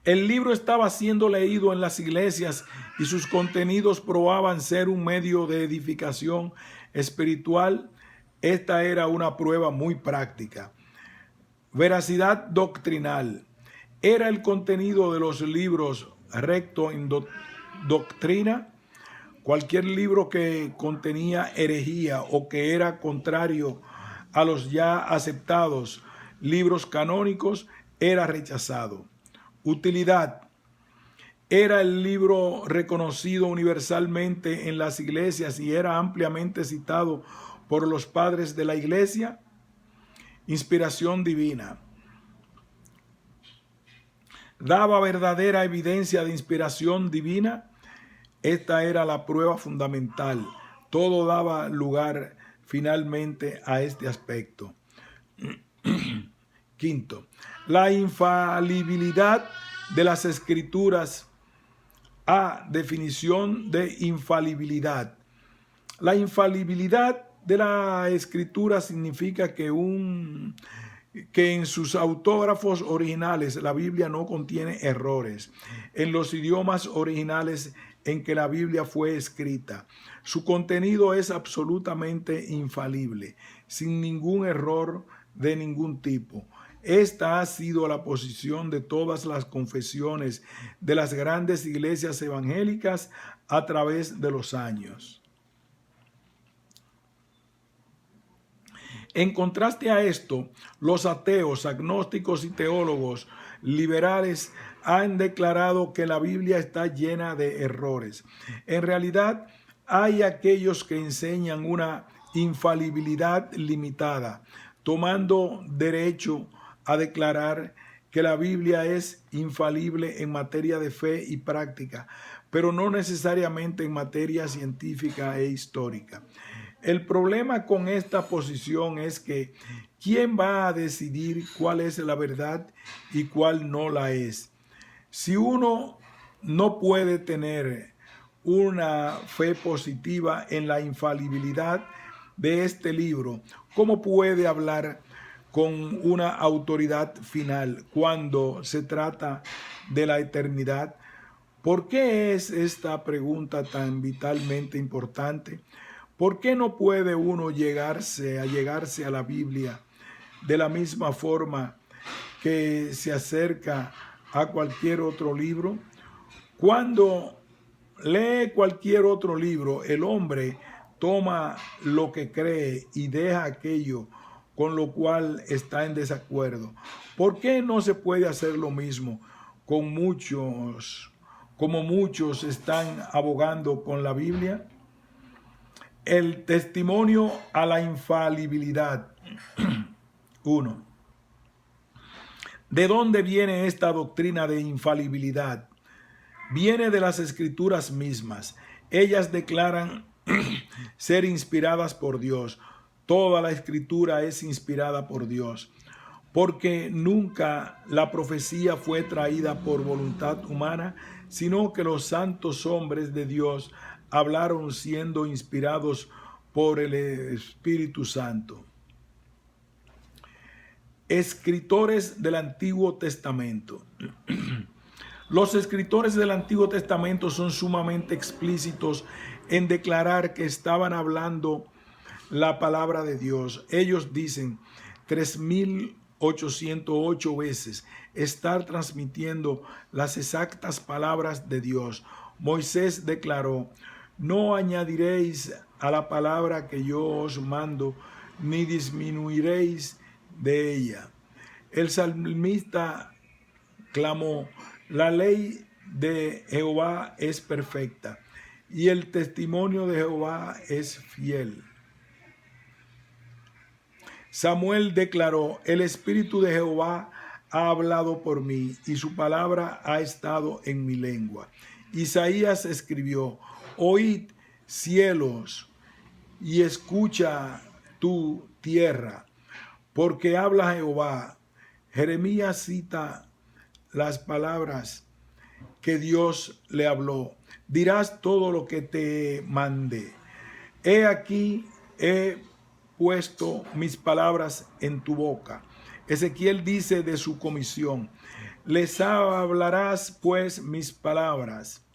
El libro estaba siendo leído en las iglesias y sus contenidos probaban ser un medio de edificación espiritual. Esta era una prueba muy práctica. Veracidad doctrinal. ¿Era el contenido de los libros recto en doctrina? Cualquier libro que contenía herejía o que era contrario a los ya aceptados libros canónicos era rechazado. Utilidad. Era el libro reconocido universalmente en las iglesias y era ampliamente citado por los padres de la iglesia. Inspiración divina. ¿Daba verdadera evidencia de inspiración divina? Esta era la prueba fundamental. Todo daba lugar finalmente a este aspecto. Quinto, la infalibilidad de las Escrituras. A. Definición de infalibilidad. La infalibilidad de la Escritura significa que en sus autógrafos originales la Biblia no contiene errores. En los idiomas originales en que la Biblia fue escrita, su contenido es absolutamente infalible, sin ningún error de ningún tipo. Esta ha sido la posición de todas las confesiones de las grandes iglesias evangélicas a través de los años. En contraste a esto, los ateos, agnósticos y teólogos liberales han declarado que la Biblia está llena de errores. En realidad, hay aquellos que enseñan una infalibilidad limitada, tomando derecho a declarar que la Biblia es infalible en materia de fe y práctica, pero no necesariamente en materia científica e histórica. El problema con esta posición es que ¿quién va a decidir cuál es la verdad y cuál no la es? Si uno no puede tener una fe positiva en la infalibilidad de este libro, ¿cómo puede hablar con una autoridad final cuando se trata de la eternidad? ¿Por qué es esta pregunta tan vitalmente importante? ¿Por qué no puede uno llegarse a la Biblia de la misma forma que se acerca a cualquier otro libro? Cuando lee cualquier otro libro, el hombre toma lo que cree y deja aquello con lo cual está en desacuerdo. ¿Por qué no se puede hacer lo mismo con muchos, como muchos están abogando con la Biblia? El testimonio a la infalibilidad. 1. ¿De dónde viene esta doctrina de infalibilidad? Viene de las Escrituras mismas. Ellas declaran ser inspiradas por Dios. Toda la Escritura es inspirada por Dios, porque nunca la profecía fue traída por voluntad humana, sino que los santos hombres de Dios hablaron siendo inspirados por el Espíritu Santo. Escritores del Antiguo Testamento. Los escritores del Antiguo Testamento son sumamente explícitos en declarar que estaban hablando la palabra de Dios. Ellos dicen 3,808 veces estar transmitiendo las exactas palabras de Dios. Moisés declaró: no añadiréis a la palabra que yo os mando, ni disminuiréis de ella. El salmista clamó: la ley de Jehová es perfecta, y el testimonio de Jehová es fiel. Samuel declaró: el Espíritu de Jehová ha hablado por mí, y su palabra ha estado en mi lengua. Isaías escribió: oíd, cielos, y escucha tu tierra, porque habla Jehová. Jeremías cita las palabras que Dios le habló: dirás todo lo que te mandé. He aquí, he puesto mis palabras en tu boca. Ezequiel dice de su comisión: Les hablarás pues mis palabras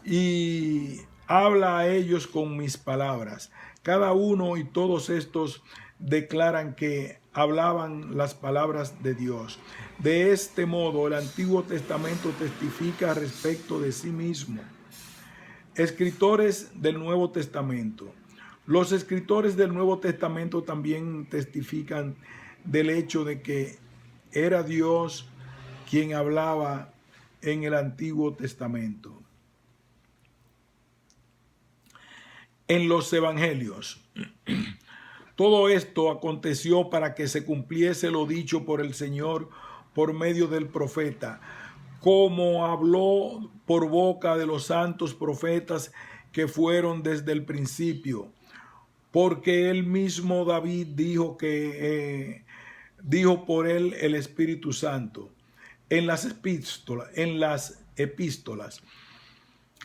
y habla a ellos con mis palabras. Cada uno y todos estos declaran que hablaban las palabras de Dios. De este modo, el Antiguo Testamento testifica respecto de sí mismo. Escritores del Nuevo Testamento. Los escritores del Nuevo Testamento también testifican del hecho de que era Dios quien hablaba en el Antiguo Testamento. En los evangelios. Todo esto aconteció para que se cumpliese lo dicho por el Señor por medio del profeta, como habló por boca de los santos profetas que fueron desde el principio. Porque él mismo David dijo que dijo por él el Espíritu Santo en las epístolas.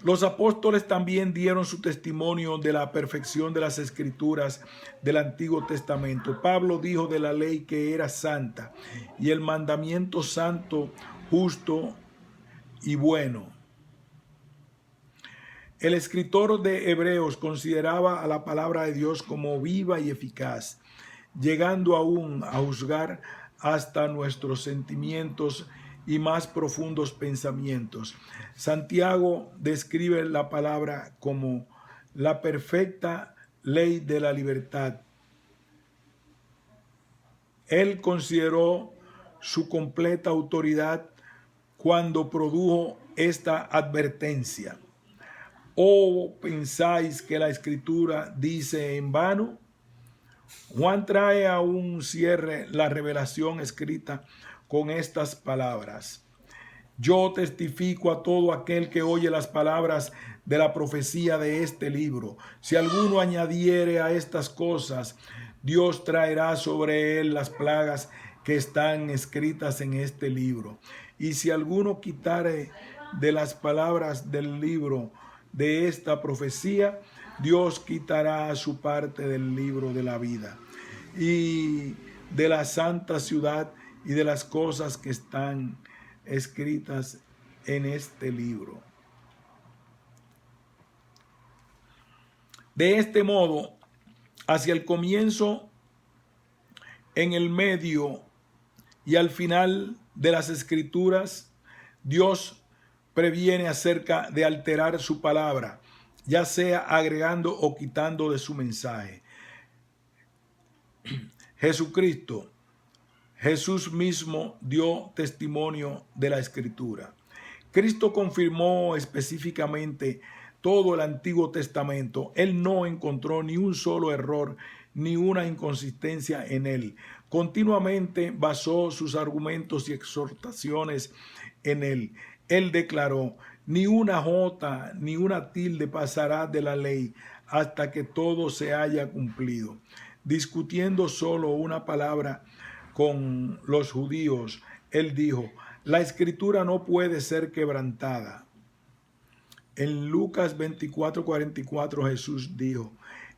Los apóstoles también dieron su testimonio de la perfección de las escrituras del Antiguo Testamento. Pablo dijo de la ley que era santa y el mandamiento santo, justo y bueno. El escritor de Hebreos consideraba a la palabra de Dios como viva y eficaz, llegando aún a juzgar hasta nuestros sentimientos y más profundos pensamientos. Santiago describe la palabra como la perfecta ley de la libertad. Él consideró su completa autoridad cuando produjo esta advertencia. ¿O pensáis que la Escritura dice en vano? Juan trae a un cierre la revelación escrita con estas palabras. Yo testifico a todo aquel que oye las palabras de la profecía de este libro. Si alguno añadiere a estas cosas, Dios traerá sobre él las plagas que están escritas en este libro. Y si alguno quitare de las palabras del libro de esta profecía, Dios quitará su parte del libro de la vida y de la santa ciudad y de las cosas que están escritas en este libro. De este modo, hacia el comienzo, en el medio y al final de las escrituras, Dios previene acerca de alterar su palabra, ya sea agregando o quitando de su mensaje. Jesús mismo dio testimonio de la Escritura. Cristo confirmó específicamente todo el Antiguo Testamento. Él no encontró ni un solo error ni una inconsistencia en él. Continuamente basó sus argumentos y exhortaciones en él. Él declaró: ni una jota ni una tilde pasará de la ley hasta que todo se haya cumplido. Discutiendo solo una palabra con los judíos, él dijo: la escritura no puede ser quebrantada. En Lucas 24:44 Jesús dijo: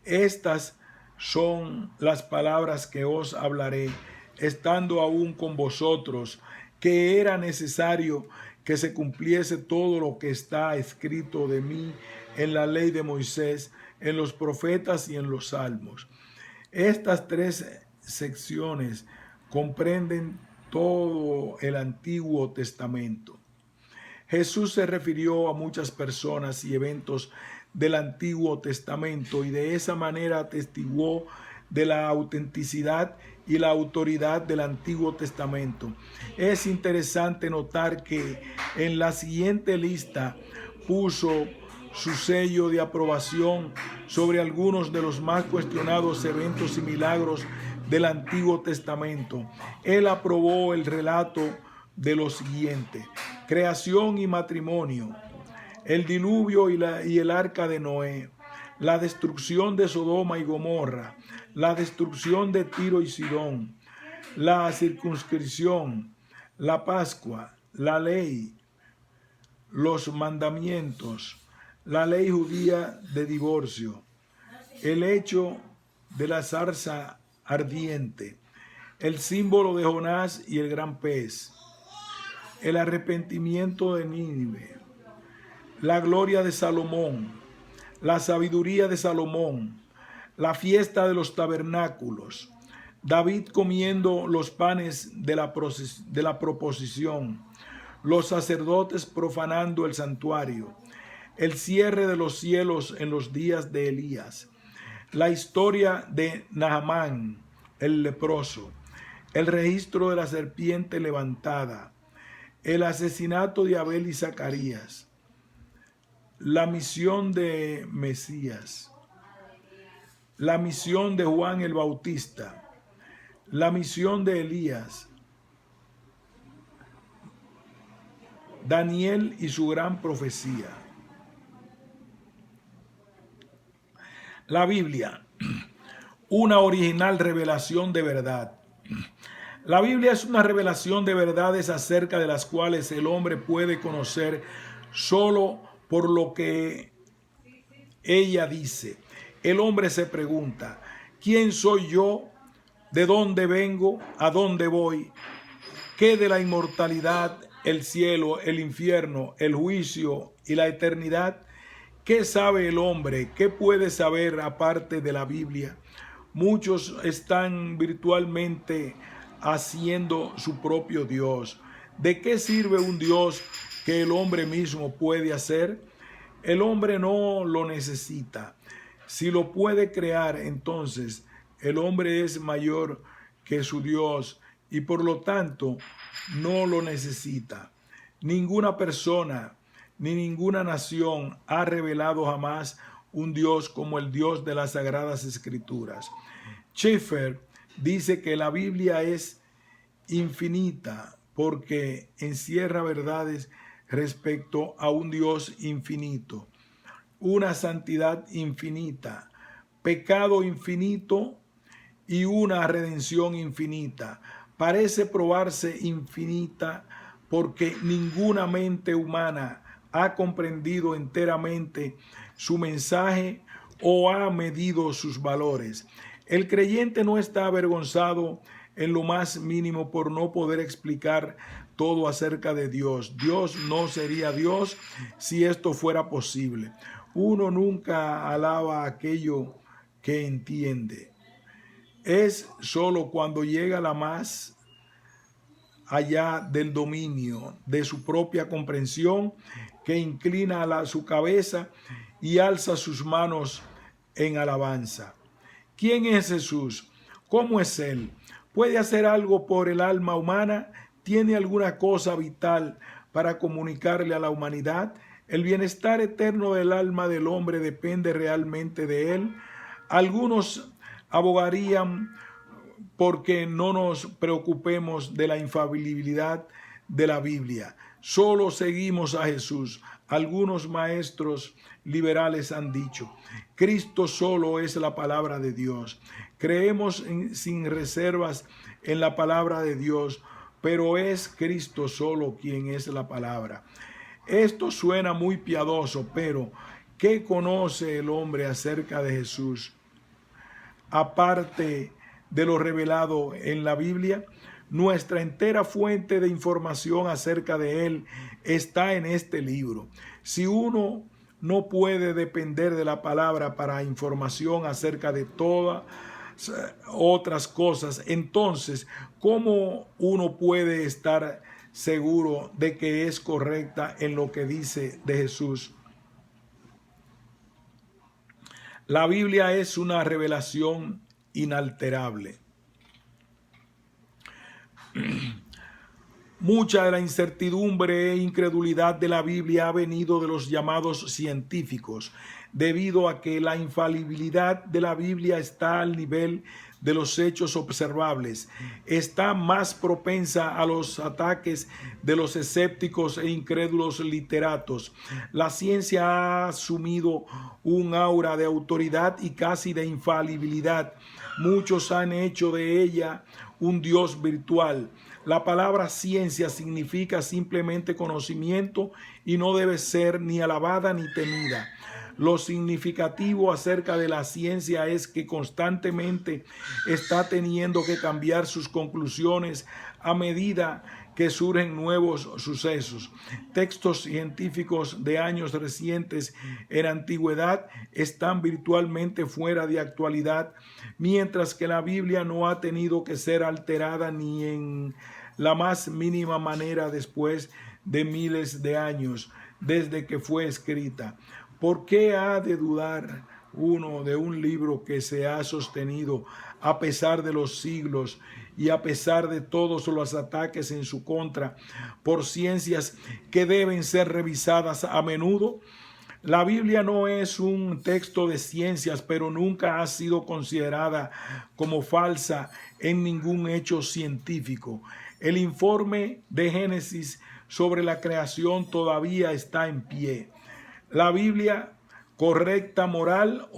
estas son las palabras que os hablaré, estando aún con vosotros, que era necesario que se cumpliese todo lo que está escrito de mí en la ley de Moisés, en los profetas y en los salmos. Estas tres secciones comprenden todo el Antiguo Testamento. Jesús se refirió a muchas personas y eventos del Antiguo Testamento y de esa manera atestiguó de la autenticidad y la autoridad del Antiguo Testamento. Es interesante notar que en la siguiente lista puso su sello de aprobación sobre algunos de los más cuestionados eventos y milagros del Antiguo Testamento. Él aprobó el relato de lo siguiente: creación y matrimonio, el diluvio y el arca de Noé, la destrucción de Sodoma y Gomorra, la destrucción de Tiro y Sidón, la circuncisión, la Pascua, la ley, los mandamientos, la ley judía de divorcio, el hecho de la zarza ardiente, el símbolo de Jonás y el gran pez, el arrepentimiento de Nínive, la gloria de Salomón, la sabiduría de Salomón, la fiesta de los tabernáculos, David comiendo los panes de la proposición, los sacerdotes profanando el santuario, el cierre de los cielos en los días de Elías, la historia de Naamán, el leproso, el registro de la serpiente levantada, el asesinato de Abel y Zacarías, la misión de Mesías, la misión de Juan el Bautista, la misión de Elías, Daniel y su gran profecía. La Biblia, una original revelación de verdad. La Biblia es una revelación de verdades acerca de las cuales el hombre puede conocer solo por lo que ella dice. El hombre se pregunta, ¿quién soy yo? ¿De dónde vengo? ¿A dónde voy? ¿Qué de la inmortalidad, el cielo, el infierno, el juicio y la eternidad? ¿Qué sabe el hombre? ¿Qué puede saber aparte de la Biblia? Muchos están virtualmente haciendo su propio Dios. ¿De qué sirve un Dios que el hombre mismo puede hacer? El hombre no lo necesita. Si lo puede crear, entonces el hombre es mayor que su Dios y por lo tanto no lo necesita. Ninguna persona ni ninguna nación ha revelado jamás un Dios como el Dios de las Sagradas Escrituras. Schaeffer dice que la Biblia es infinita porque encierra verdades respecto a un Dios infinito, una santidad infinita, pecado infinito y una redención infinita. Parece probarse infinita porque ninguna mente humana ha comprendido enteramente su mensaje o ha medido sus valores. El creyente no está avergonzado en lo más mínimo por no poder explicar todo acerca de Dios. Dios no sería Dios si esto fuera posible. Uno nunca alaba aquello que entiende. Es solo cuando llega la más allá del dominio de su propia comprensión que inclina su cabeza y alza sus manos en alabanza. ¿Quién es Jesús? ¿Cómo es Él? ¿Puede hacer algo por el alma humana? ¿Tiene alguna cosa vital para comunicarle a la humanidad? ¿El bienestar eterno del alma del hombre depende realmente de Él? Algunos abogarían porque no nos preocupemos de la infalibilidad de la Biblia. Solo seguimos a Jesús. Algunos maestros liberales han dicho, Cristo solo es la palabra de Dios. Creemos sin reservas en la palabra de Dios, pero es Cristo solo quien es la palabra. Esto suena muy piadoso, pero ¿qué conoce el hombre acerca de Jesús? Aparte de lo revelado en la Biblia, nuestra entera fuente de información acerca de Él está en este libro. Si uno no puede depender de la palabra para información acerca de todas otras cosas, entonces, ¿cómo uno puede estar seguro de que es correcta en lo que dice de Jesús? La Biblia es una revelación inalterable. Mucha de la incertidumbre e incredulidad de la Biblia ha venido de los llamados científicos, debido a que la infalibilidad de la Biblia está al nivel de los hechos observables. Está más propensa a los ataques de los escépticos e incrédulos literatos. La ciencia ha asumido un aura de autoridad y casi de infalibilidad. Muchos han hecho de ella un Dios virtual. La palabra ciencia significa simplemente conocimiento y no debe ser ni alabada ni temida. Lo significativo acerca de la ciencia es que constantemente está teniendo que cambiar sus conclusiones a medida que surgen nuevos sucesos. Textos científicos de años recientes en antigüedad están virtualmente fuera de actualidad, mientras que la Biblia no ha tenido que ser alterada ni en la más mínima manera después de miles de años desde que fue escrita. ¿Por qué ha de dudar uno de un libro que se ha sostenido a pesar de los siglos y a pesar de todos los ataques en su contra por ciencias que deben ser revisadas a menudo? La Biblia no es un texto de ciencias, pero nunca ha sido considerada como falsa en ningún hecho científico. El informe de Génesis sobre la creación todavía está en pie. La Biblia correcta moral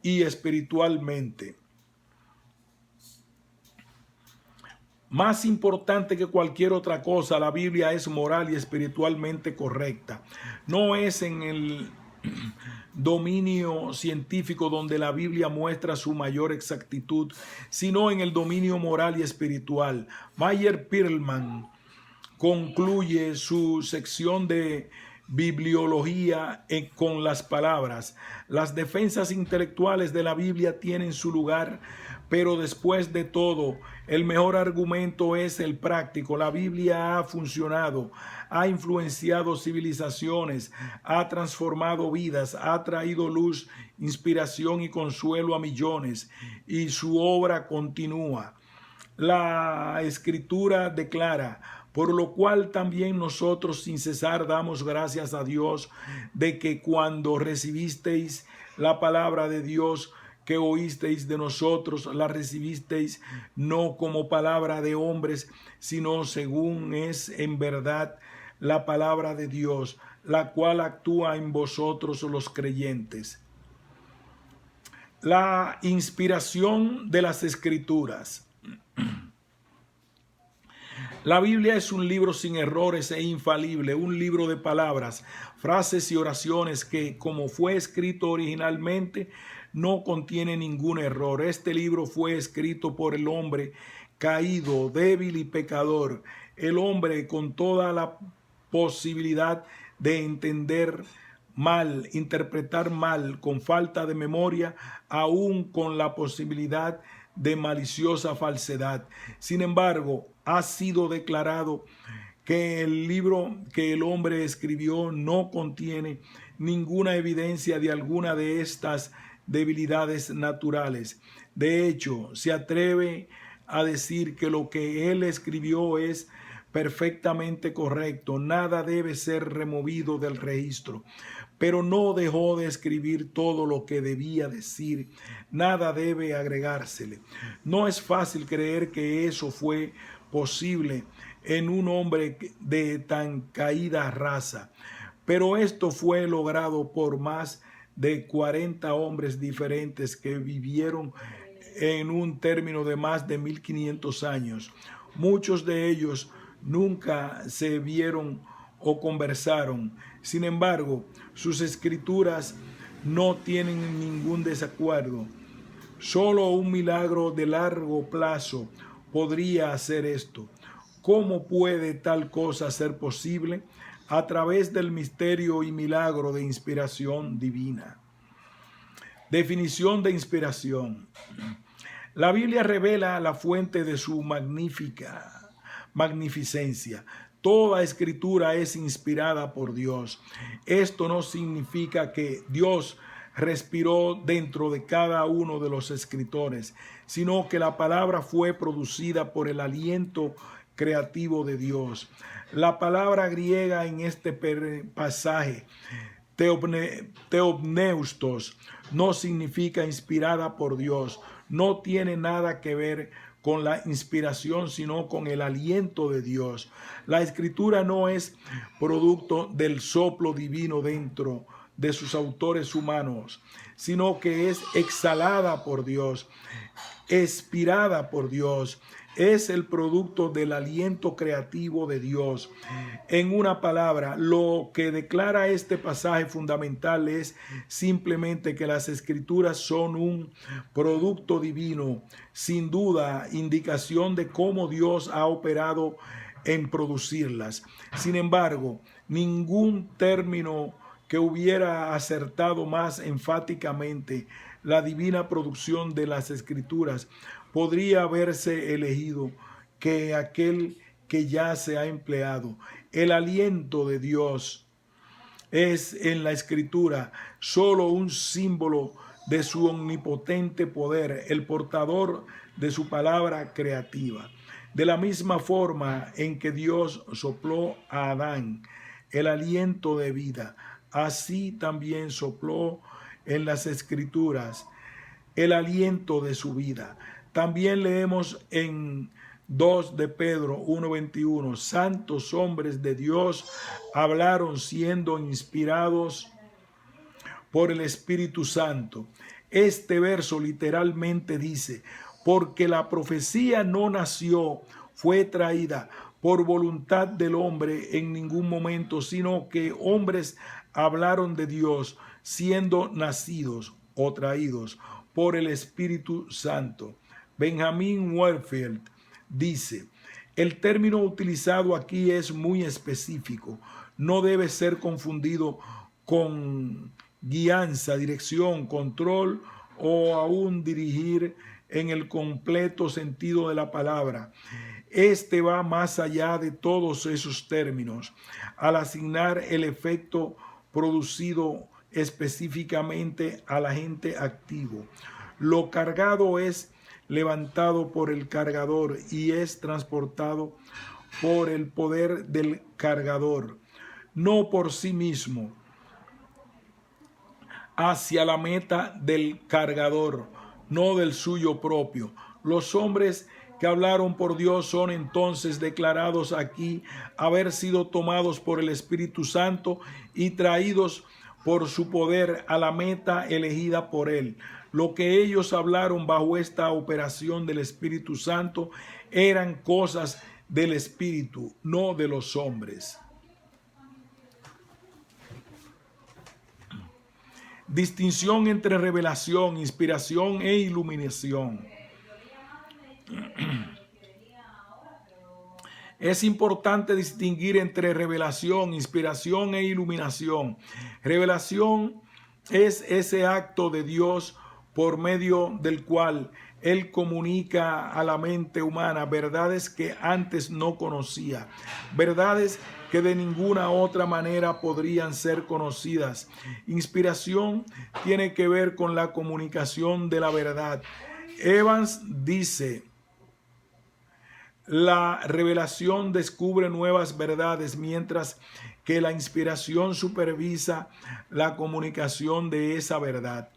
y espiritualmente. Más importante que cualquier otra cosa, la Biblia es moral y espiritualmente correcta. No es en el dominio científico donde la Biblia muestra su mayor exactitud, sino en el dominio moral y espiritual. Meyer Perlman concluye su sección de bibliología con las palabras: las defensas intelectuales de la Biblia tienen su lugar, pero después de todo, el mejor argumento es el práctico. La Biblia ha funcionado, ha influenciado civilizaciones, ha transformado vidas, ha traído luz, inspiración y consuelo a millones, y su obra continúa. La Escritura declara: por lo cual también nosotros sin cesar damos gracias a Dios de que cuando recibisteis la palabra de Dios que oísteis de nosotros, la recibisteis no como palabra de hombres, sino según es en verdad la palabra de Dios, la cual actúa en vosotros los creyentes. La inspiración de las Escrituras. La Biblia es un libro sin errores e infalible, un libro de palabras, frases y oraciones que, como fue escrito originalmente, no contiene ningún error. Este libro fue escrito por el hombre caído, débil y pecador, el hombre con toda la posibilidad de entender mal, interpretar mal, con falta de memoria, aún con la posibilidad de maliciosa falsedad. Sin embargo, ha sido declarado que el libro que el hombre escribió no contiene ninguna evidencia de alguna de estas debilidades naturales. De hecho, se atreve a decir que lo que él escribió es perfectamente correcto, nada debe ser removido del registro. Pero no dejó de escribir todo lo que debía decir, nada debe agregársele. No es fácil creer que eso fue posible en un hombre de tan caída raza, pero esto fue logrado por más de 40 hombres diferentes que vivieron en un término de más de 1500 años. Muchos de ellos nunca se vieron o conversaron. Sin embargo, sus escrituras no tienen ningún desacuerdo. Solo un milagro de largo plazo podría hacer esto. ¿Cómo puede tal cosa ser posible? A través del misterio y milagro de inspiración divina. Definición de inspiración. La Biblia revela la fuente de su magnificencia. Toda escritura es inspirada por Dios. Esto no significa que Dios respiró dentro de cada uno de los escritores, sino que la palabra fue producida por el aliento creativo de Dios. La palabra griega en este pasaje, theopneustos, no significa inspirada por Dios. No tiene nada que ver con la inspiración, sino con el aliento de Dios. La escritura no es producto del soplo divino dentro de sus autores humanos, sino que es exhalada por Dios, inspirada por Dios. es el producto del aliento creativo de Dios. En una palabra, lo que declara este pasaje fundamental es simplemente que las Escrituras son un producto divino, sin duda, indicación de cómo Dios ha operado en producirlas. Sin embargo, ningún término que hubiera acertado más enfáticamente la divina producción de las Escrituras podría haberse elegido que aquel que ya se ha empleado. El aliento de Dios es en la Escritura solo un símbolo de su omnipotente poder, el portador de su palabra creativa. De la misma forma en que Dios sopló a Adán el aliento de vida, así también sopló en las Escrituras el aliento de su vida. También leemos en 2 de Pedro 1:21, santos hombres de Dios hablaron siendo inspirados por el Espíritu Santo. Este verso literalmente dice, porque la profecía no nació, fue traída por voluntad del hombre en ningún momento, sino que hombres hablaron de Dios siendo nacidos o traídos por el Espíritu Santo. Benjamin Warfield dice, el término utilizado aquí es muy específico, no debe ser confundido con guianza, dirección, control o aún dirigir en el completo sentido de la palabra. Este va más allá de todos esos términos, al asignar el efecto producido específicamente al agente activo. Lo cargado es levantado por el cargador y es transportado por el poder del cargador, no por sí mismo, hacia la meta del cargador, no del suyo propio. Los hombres que hablaron por Dios son entonces declarados aquí haber sido tomados por el Espíritu Santo y traídos por su poder a la meta elegida por Él. Lo que ellos hablaron bajo esta operación del Espíritu Santo eran cosas del Espíritu, no de los hombres. Distinción entre revelación, inspiración e iluminación. Es importante distinguir entre revelación, inspiración e iluminación. Revelación es ese acto de Dios por medio del cual Él comunica a la mente humana verdades que antes no conocía, verdades que de ninguna otra manera podrían ser conocidas. Inspiración tiene que ver con la comunicación de la verdad. Evans dice, la revelación descubre nuevas verdades, mientras que la inspiración supervisa la comunicación de esa verdad.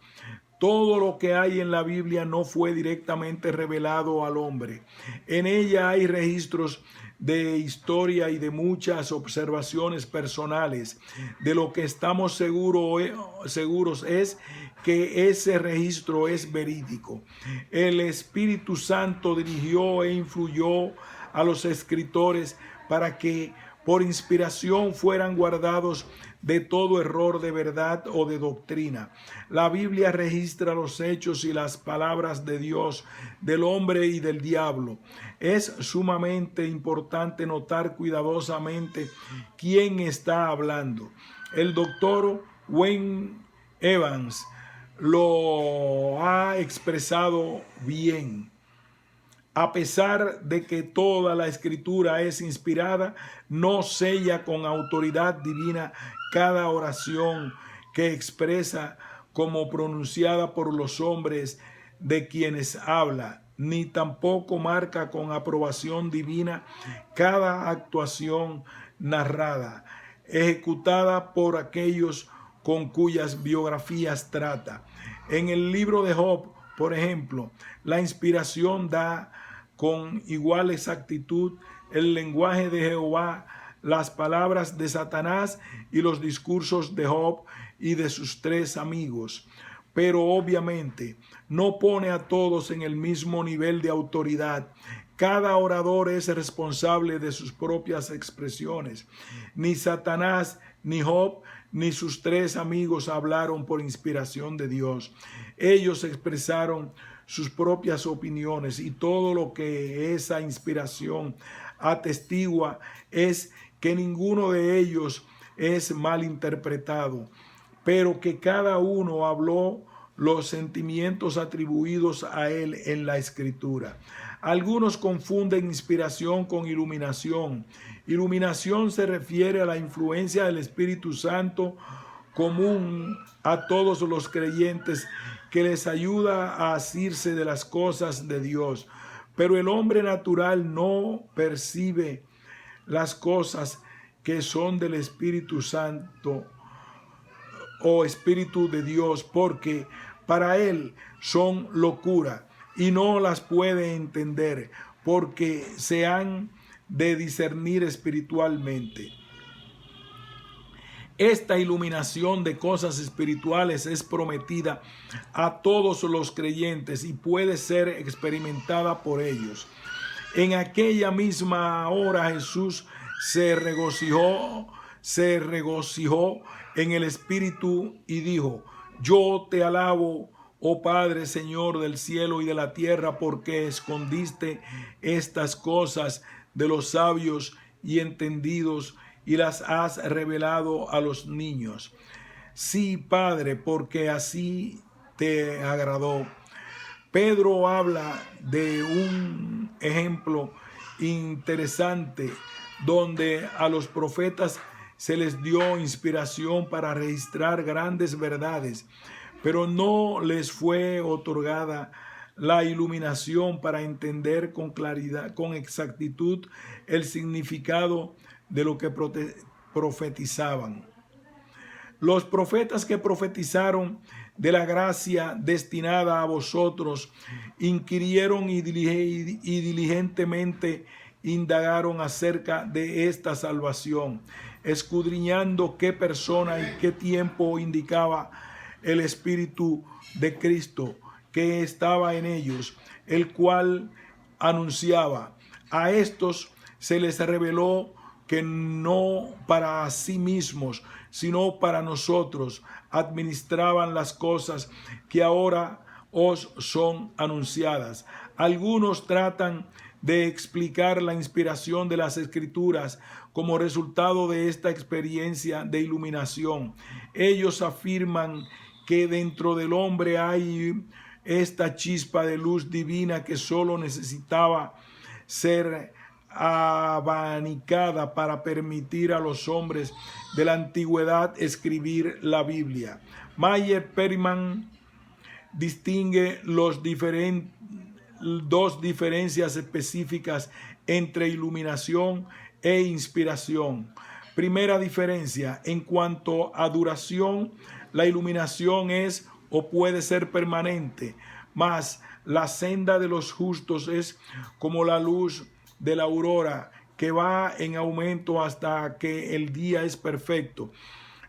Todo lo que hay en la Biblia no fue directamente revelado al hombre. En ella hay registros de historia y de muchas observaciones personales. De lo que estamos seguros es que ese registro es verídico. El Espíritu Santo dirigió e influyó a los escritores para que por inspiración fueran guardados de todo error de verdad o de doctrina. La Biblia registra los hechos y las palabras de Dios, del hombre y del diablo. Es sumamente importante notar cuidadosamente quién está hablando. El doctor Wayne Evans lo ha expresado bien. A pesar de que toda la Escritura es inspirada, no sella con autoridad divina cada oración que expresa como pronunciada por los hombres de quienes habla, ni tampoco marca con aprobación divina cada actuación narrada, ejecutada por aquellos con cuyas biografías trata. En el libro de Job, por ejemplo, la inspiración da con igual exactitud el lenguaje de Jehová, las palabras de Satanás y los discursos de Job y de sus 3 amigos. Pero obviamente no pone a todos en el mismo nivel de autoridad. Cada orador es responsable de sus propias expresiones. Ni Satanás, ni Job, ni sus 3 amigos hablaron por inspiración de Dios. Ellos expresaron sus propias opiniones, y todo lo que esa inspiración atestigua es que ninguno de ellos es mal interpretado, pero que cada uno habló los sentimientos atribuidos a él en la Escritura. Algunos confunden inspiración con iluminación. Iluminación se refiere a la influencia del Espíritu Santo común a todos los creyentes, que les ayuda a asirse de las cosas de Dios. Pero el hombre natural no percibe las cosas que son del Espíritu Santo o Espíritu de Dios, porque para él son locura y no las puede entender, porque se han de discernir espiritualmente. Esta iluminación de cosas espirituales es prometida a todos los creyentes y puede ser experimentada por ellos. En aquella misma hora Jesús se regocijó en el Espíritu y dijo: yo te alabo, oh Padre, Señor del cielo y de la tierra, porque escondiste estas cosas de los sabios y entendidos y las has revelado a los niños. Sí, Padre, porque así te agradó. Pedro habla de un ejemplo interesante donde a los profetas se les dio inspiración para registrar grandes verdades, pero no les fue otorgada la iluminación para entender con claridad, con exactitud, el significado de lo que profetizaban. Los profetas que profetizaron de la gracia destinada a vosotros inquirieron y diligentemente indagaron acerca de esta salvación, escudriñando qué persona y qué tiempo indicaba el Espíritu de Cristo que estaba en ellos, el cual anunciaba: a estos se les reveló que no para sí mismos, sino para nosotros administraban las cosas que ahora os son anunciadas. Algunos tratan de explicar la inspiración de las Escrituras como resultado de esta experiencia de iluminación. Ellos afirman que dentro del hombre hay esta chispa de luz divina que solo necesitaba ser abanicada para permitir a los hombres de la antigüedad escribir la Biblia. Meyer Perryman distingue dos diferencias específicas entre iluminación e inspiración. Primera diferencia: en cuanto a duración, la iluminación es o puede ser permanente, mas la senda de los justos es como la luz de la aurora, que va en aumento hasta que el día es perfecto.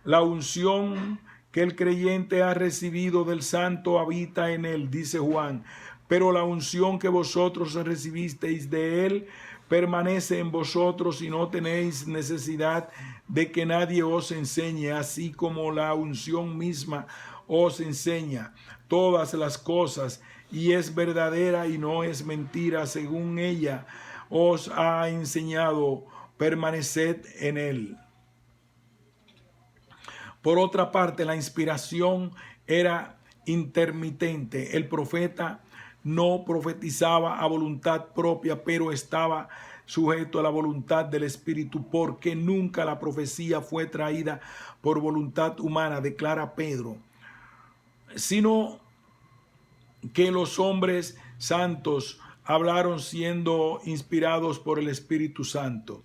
La unción que el creyente ha recibido del Santo habita en él, dice Juan, pero la unción que vosotros recibisteis de él permanece en vosotros y no tenéis necesidad de que nadie os enseñe, así como la unción misma os enseña todas las cosas y es verdadera y no es mentira, según ella os ha enseñado, permaneced en él. Por otra parte, la inspiración era intermitente. El profeta no profetizaba a voluntad propia, pero estaba sujeto a la voluntad del Espíritu, porque nunca la profecía fue traída por voluntad humana, declara Pedro, sino que los hombres santos hablaron siendo inspirados por el Espíritu Santo.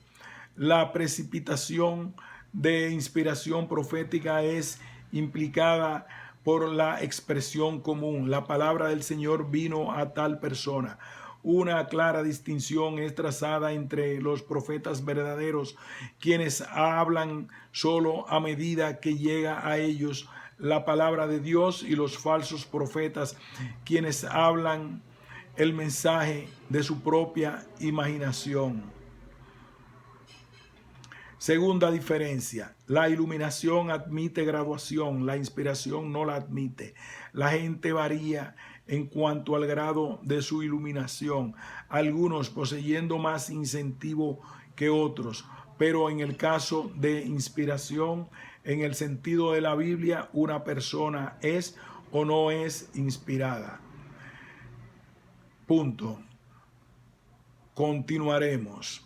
La precipitación de inspiración profética es implicada por la expresión común. La palabra del Señor vino a tal persona. Una clara distinción es trazada entre los profetas verdaderos, quienes hablan solo a medida que llega a ellos la palabra de Dios, y los falsos profetas, quienes hablan el mensaje de su propia imaginación. Segunda diferencia, la iluminación admite graduación, la inspiración no la admite. La gente varía en cuanto al grado de su iluminación, algunos poseyendo más incentivo que otros, pero en el caso de inspiración, en el sentido de la Biblia, una persona es o no es inspirada. Punto. Continuaremos.